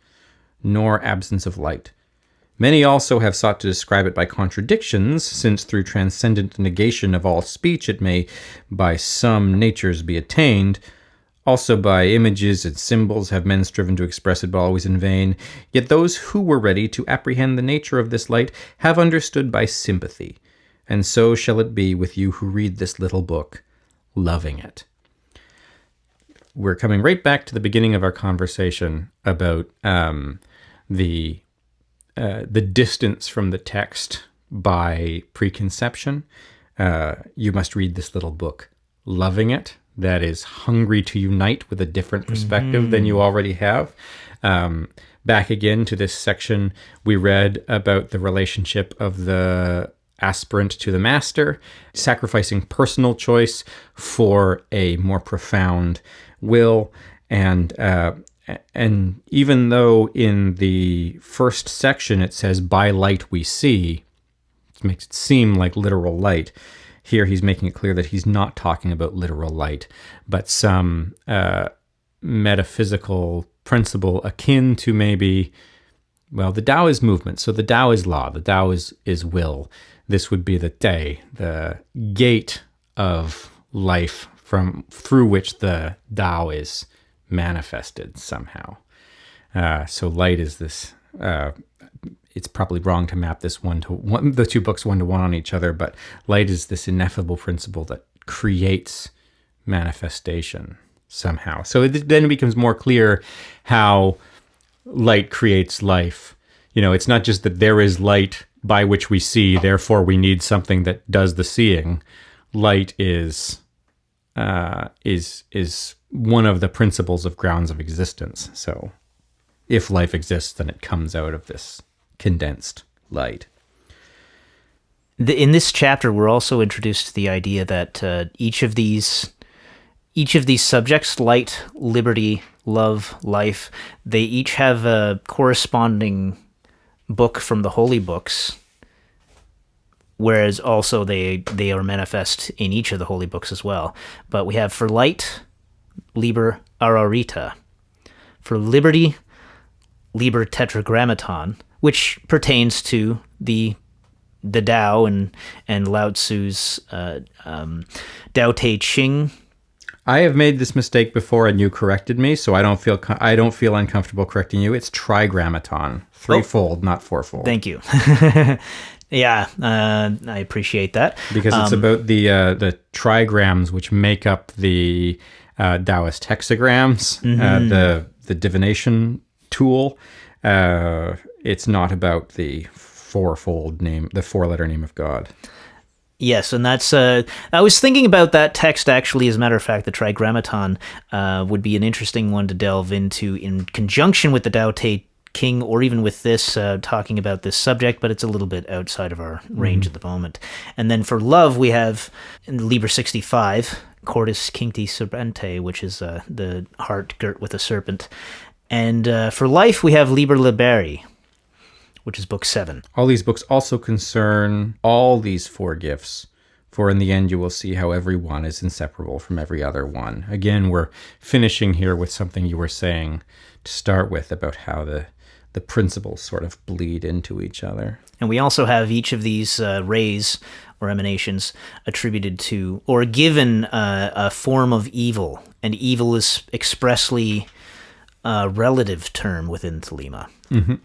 nor absence of light. Many also have sought to describe it by contradictions, since through transcendent negation of all speech it may by some natures be attained. Also by images and symbols have men striven to express it, but always in vain. Yet those who were ready to apprehend the nature of this light have understood by sympathy. And so shall it be with you who read this little book, loving it. We're coming right back to the beginning of our conversation about the distance from the text by preconception. You must read this little book, loving it, that is hungry to unite with a different perspective than you already have. Back again to this section, we read about the relationship of the aspirant to the master, sacrificing personal choice for a more profound will, and even though in the first section it says, by light we see, it makes it seem like literal light. Here he's making it clear that he's not talking about literal light, but some metaphysical principle akin to maybe, well, the Tao is movement, so the Tao is law, the Tao is will. This would be the day, the gate of life through which the Tao is manifested somehow. So light is this. It's probably wrong to map this the two books one to one on each other, but light is this ineffable principle that creates manifestation somehow. So then it becomes more clear how light creates life. You know, it's not just that there is light by which we see, therefore we need something that does the seeing. Light is one of the principles of grounds of existence. So if life exists, then it comes out of this condensed light. In this chapter, we're also introduced to the idea that each of these subjects, light, liberty, love, life, they each have a corresponding book from the holy books, whereas also they are manifest in each of the holy books as well. But we have for light, Liber Ararita. For liberty, Liber Tetragrammaton, which pertains to the Tao and Lao Tzu's Tao Te Ching. I have made this mistake before, and you corrected me, so I don't feel uncomfortable correcting you. It's trigrammaton, threefold, not fourfold. Thank you. Yeah, I appreciate that because it's about the trigrams which make up the Taoist hexagrams, the divination tool. It's not about the fourfold name, the four-letter name of God. Yes, and that's. I was thinking about that text actually. As a matter of fact, the Trigrammaton would be an interesting one to delve into in conjunction with the Tao Te King, or even with this talking about this subject. But it's a little bit outside of our range at the moment. And then for love, we have in Liber 65, Cordis Cincti Serpente, which is the heart girt with a serpent. And for life, we have Liber Liberi, which is book 7. All these books also concern all these four gifts, for in the end you will see how every one is inseparable from every other one. Again, we're finishing here with something you were saying to start with about how the principles sort of bleed into each other. And we also have each of these rays or emanations attributed to or given a form of evil, and evil is expressly a relative term within Thelema,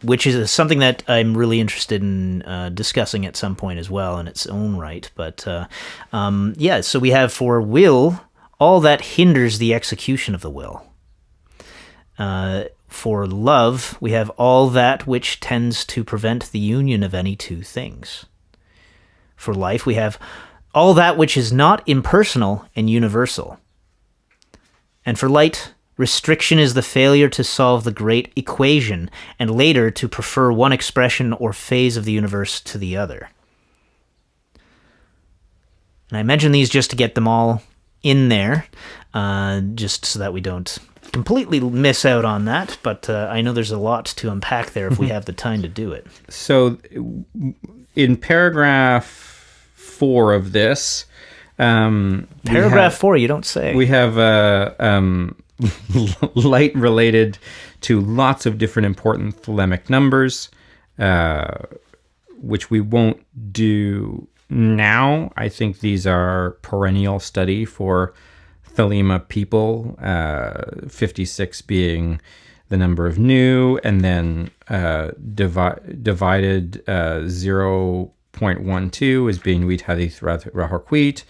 which is something that I'm really interested in discussing at some point as well in its own right. But so we have for will, all that hinders the execution of the will. For love, we have all that which tends to prevent the union of any two things. For life, we have all that which is not impersonal and universal. And for light, restriction is the failure to solve the great equation, and later to prefer one expression or phase of the universe to the other. And I mention these just to get them all in there, just so that we don't completely miss out on that, but I know there's a lot to unpack there if we have the time to do it. So in paragraph 4 of this... paragraph 4, you don't say. We have... light related to lots of different important thelemic numbers, which we won't do now. I think these are perennial study for Thelema people, 56 being the number of new, and then divided 0.12 as being Nuit Hadith Rahorquit,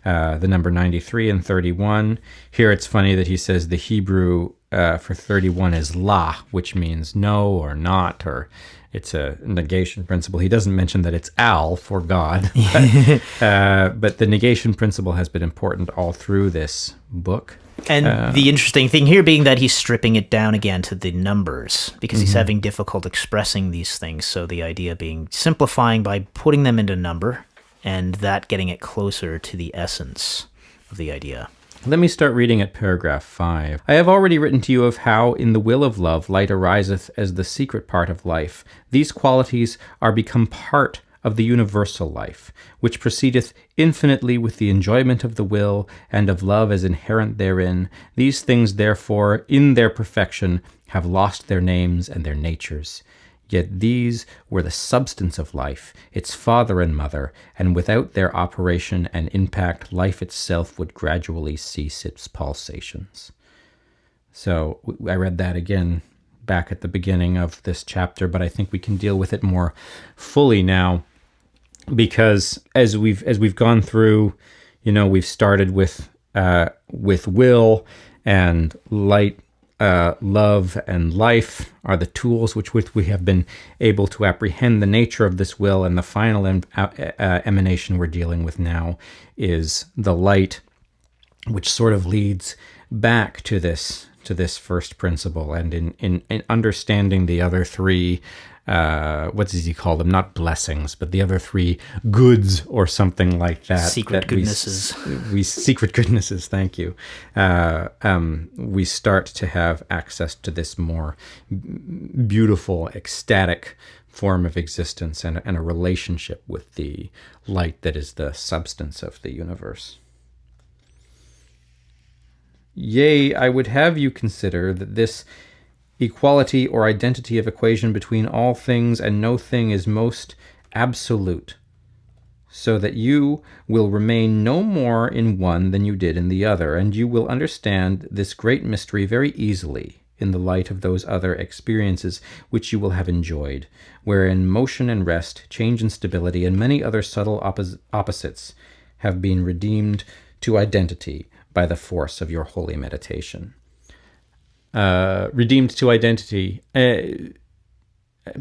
the number 93 and 31. Here it's funny that he says the Hebrew for 31 is la, which means no or not, or it's a negation principle. He doesn't mention that it's al for God, but the negation principle has been important all through this book. And the interesting thing here being that he's stripping it down again to the numbers, because he's having difficult expressing these things. So the idea being simplifying by putting them into number, and that getting it closer to the essence of the idea. Let me start reading at paragraph 5. I have already written to you of how, in the will of love, light ariseth as the secret part of life. These qualities are become part of the universal life, which proceedeth infinitely with the enjoyment of the will, and of love as inherent therein. These things, therefore, in their perfection, have lost their names and their natures. Yet these were the substance of life, its father and mother, and without their operation and impact, life itself would gradually cease its pulsations. So I read that again back at the beginning of this chapter, but I think we can deal with it more fully now, because as we've gone through, we've started with will and light love and life are the tools which we have been able to apprehend the nature of this will, and the final emanation we're dealing with now is the light, which sort of leads back to this first principle. And in understanding the other three, what does he call them? Not blessings, but the other three goods or something like that. Secret goodnesses. We secret goodnesses. Thank you. We start to have access to this more beautiful, ecstatic form of existence and a relationship with the light that is the substance of the universe. Yea, I would have you consider that this equality or identity of equation between all things and no thing is most absolute, so that you will remain no more in one than you did in the other, and you will understand this great mystery very easily in the light of those other experiences which you will have enjoyed, wherein motion and rest, change and stability, and many other subtle opposites have been redeemed to identity by the force of your holy meditation. Redeemed to identity.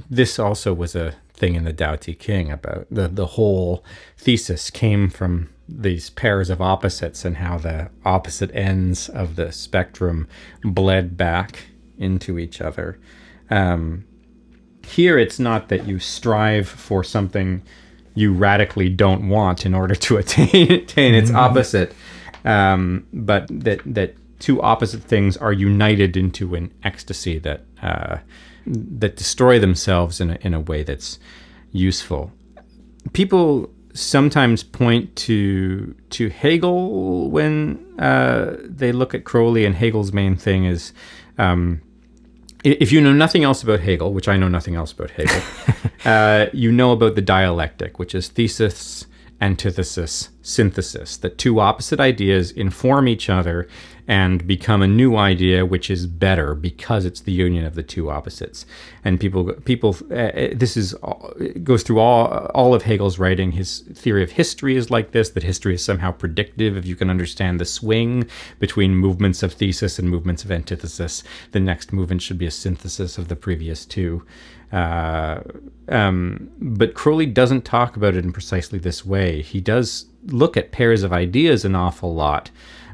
This also was a thing in the Tao Te Ching about the whole thesis came from these pairs of opposites and how the opposite ends of the spectrum bled back into each other. Here, it's not that you strive for something you radically don't want in order to attain its opposite, but that two opposite things are united into an ecstasy that destroy themselves in a way that's useful. People sometimes point to Hegel when they look at Crowley, and Hegel's main thing is, if you know nothing else about Hegel, which I know nothing else about Hegel, you know about the dialectic, which is thesis, antithesis, synthesis, that two opposite ideas inform each other and become a new idea which is better because it's the union of the two opposites. And people this is goes through all of Hegel's writing. His theory of history is like this, that history is somehow predictive. If you can understand the swing between movements of thesis and movements of antithesis, the next movement should be a synthesis of the previous two. But Crowley doesn't talk about it in precisely this way. He does look at pairs of ideas an awful lot,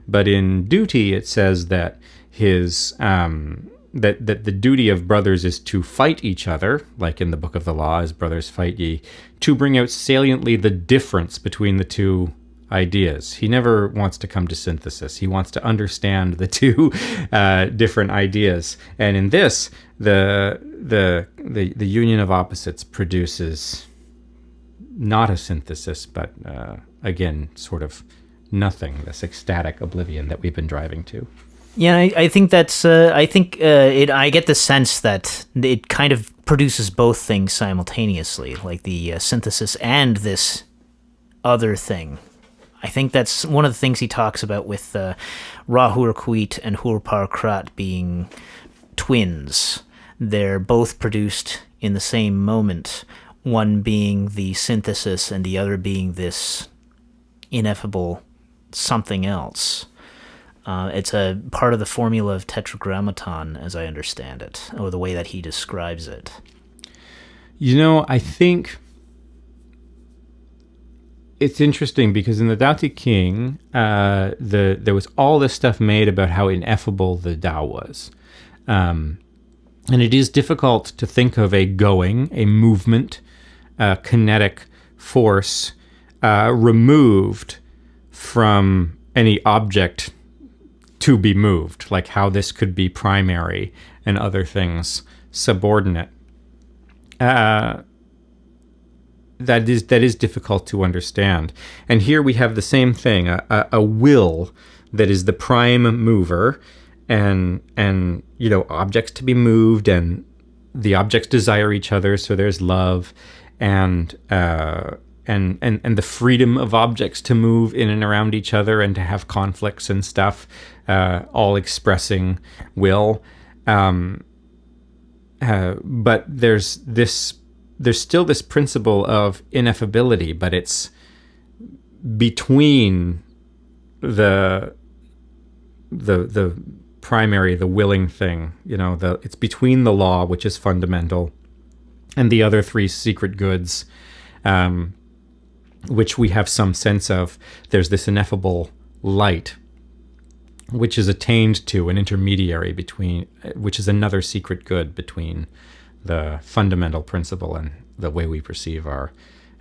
but in Duty it says that his that the duty of brothers is to fight each other, like in the Book of the Law, as brothers fight ye, to bring out saliently the difference between the two ideas. He never wants to come to synthesis. He wants to understand the two different ideas. And in this, the union of opposites produces not a synthesis, but again, sort of nothing, this ecstatic oblivion that we've been driving to. Yeah, I think that's. I get the sense that it kind of produces both things simultaneously, like the synthesis and this other thing. I think that's one of the things he talks about with Rahur Kuit and Hurpar Krat being twins. They're both produced in the same moment, one being the synthesis and the other being this ineffable something else. It's a part of the formula of Tetragrammaton, as I understand it, or the way that he describes it. You know, I think it's interesting because in the Tao Te Ching, there was all this stuff made about how ineffable the Tao was. And it is difficult to think of a movement, kinetic force removed from any object to be moved, like how this could be primary and other things subordinate. That is difficult to understand. And here we have the same thing, a will that is the prime mover, and you know, objects to be moved, and the objects desire each other, so there's love, and the freedom of objects to move in and around each other and to have conflicts and stuff, all expressing will. But there's still this principle of ineffability, but it's between the primary, the willing thing. It's between the law, which is fundamental, and the other three secret goods, which we have some sense of. There's this ineffable light, which is attained to, an intermediary between, which is another secret good between the fundamental principle and the way we perceive our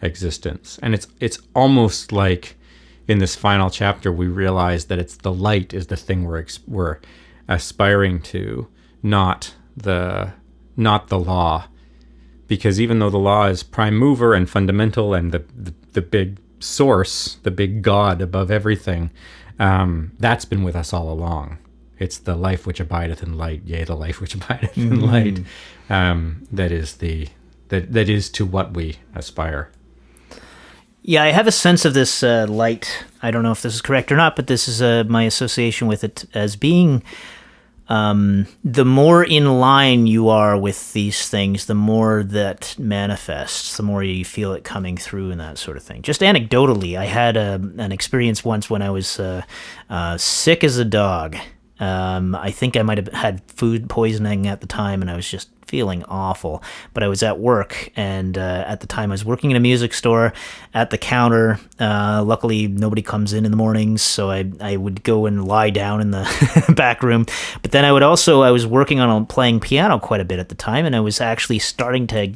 existence. And it's almost like in this final chapter we realize that it's the light is the thing we're aspiring to, not the law. Because even though the law is prime mover and fundamental and the big source, the big God above everything, that's been with us all along. It's the life which abideth in light, yea, the life which abideth in light, that is to what we aspire. Yeah, I have a sense of this light. I don't know if this is correct or not, but this is my association with it as being the more in line you are with these things, the more that manifests, the more you feel it coming through and that sort of thing. Just anecdotally, I had an experience once when I was sick as a dog. I think I might have had food poisoning at the time, and I was just feeling awful. But I was at work, and at the time I was working in a music store at the counter. Luckily, nobody comes in the mornings, so I would go and lie down in the back room. But then I was working on playing piano quite a bit at the time, and I was actually starting to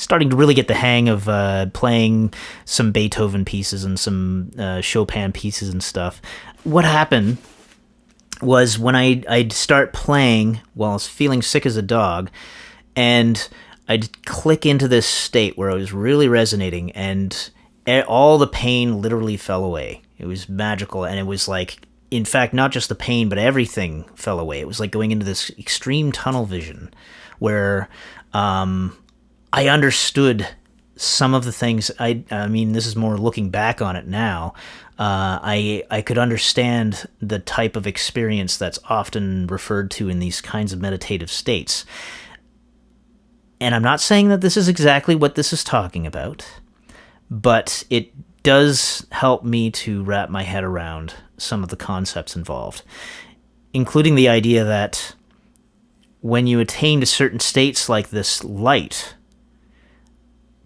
really get the hang of playing some Beethoven pieces and some Chopin pieces and stuff. What happened was when I'd start playing while I was feeling sick as a dog, and I'd click into this state where I was really resonating, and all the pain literally fell away. It was magical, and it was like, in fact, not just the pain, but everything fell away. It was like going into this extreme tunnel vision where I understood some of the things. I mean, this is more looking back on it now. I could understand the type of experience that's often referred to in these kinds of meditative states. And I'm not saying that this is exactly what this is talking about, but it does help me to wrap my head around some of the concepts involved, including the idea that when you attain to certain states like this light,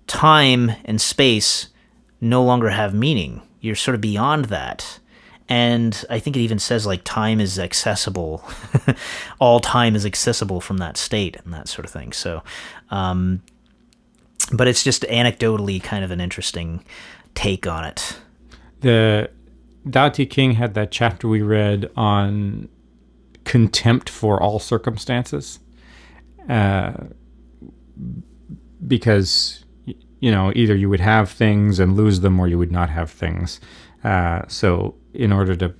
time and space no longer have meaning. You're sort of beyond that. And I think it even says like time is accessible. All time is accessible from that state and that sort of thing. So, but it's just anecdotally kind of an interesting take on it. The Tao Te Ching had that chapter we read on contempt for all circumstances. Because, either you would have things and lose them or you would not have things. So in order to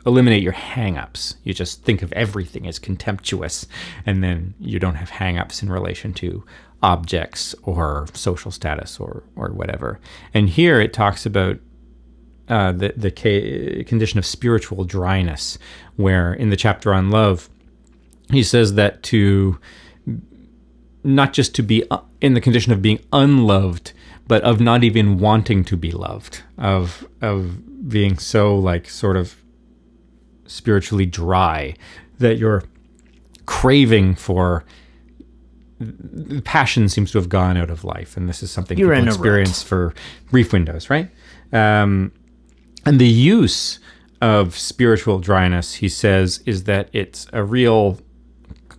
eliminate your hang-ups, you just think of everything as contemptuous, and then you don't have hang-ups in relation to objects or social status or whatever. And here it talks about the condition of spiritual dryness, where in the chapter on love, he says that to not just to be in the condition of being unloved, but of not even wanting to be loved, of being so like sort of spiritually dry that you're craving for. The passion seems to have gone out of life, and this is something people experience for brief windows, right? And the use of spiritual dryness, he says, is that it's a real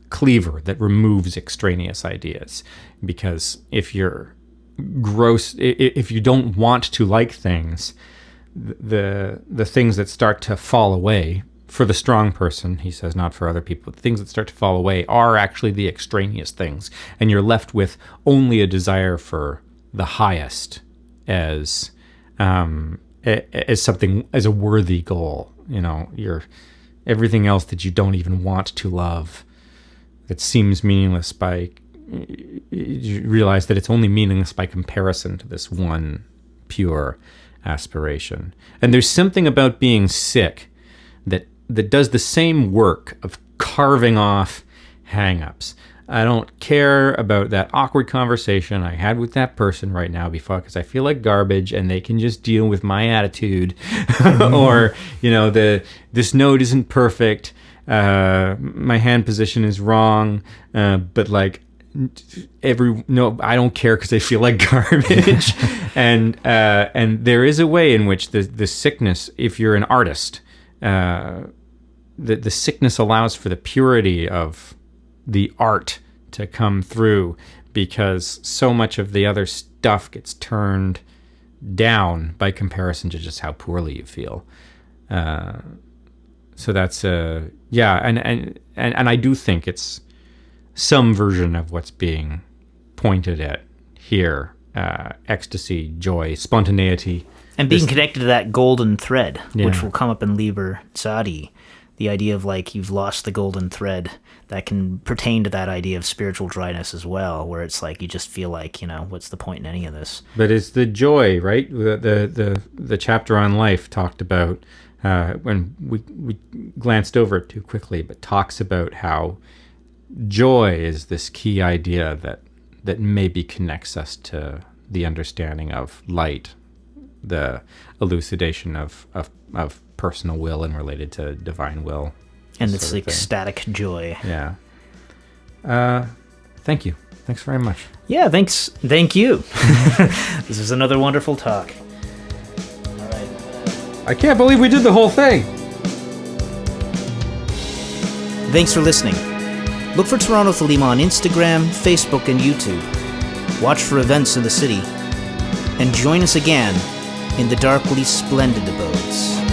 cleaver that removes extraneous ideas. Because if you're if you don't want to like things, the things that start to fall away, for the strong person, he says, not for other people, the things that start to fall away are actually the extraneous things, and you're left with only a desire for the highest as something, as a worthy goal. You're everything else that you don't even want to love, that seems meaningless you realize that it's only meaningless by comparison to this one pure aspiration. And there's something about being sick that does the same work of carving off hang-ups. I don't care about that awkward conversation I had with that person right now because I feel like garbage and they can just deal with my attitude. Or, this note isn't perfect. my hand position is wrong, but like I don't care because I feel like garbage. And there is a way in which the sickness, if you're an artist, the sickness allows for the purity of the art to come through, because so much of the other stuff gets turned down by comparison to just how poorly you feel. So that's and I do think it's some version of what's being pointed at here: ecstasy, joy, spontaneity, and being connected to that golden thread, which will come up in Liber Tzadi. The idea of like you've lost the golden thread, that can pertain to that idea of spiritual dryness as well, where it's like you just feel like, what's the point in any of this? But it's the joy, right? The chapter on life talked about, when we glanced over it too quickly, but talks about how joy is this key idea that maybe connects us to the understanding of light, the elucidation of personal will and related to divine will. And it's ecstatic joy. Yeah. Thank you. Thanks very much. Yeah, thanks. Thank you. This is another wonderful talk. All right. I can't believe we did the whole thing. Thanks for listening. Look for Toronto Thelema on Instagram, Facebook, and YouTube. Watch for events in the city. And join us again in the darkly splendid abodes.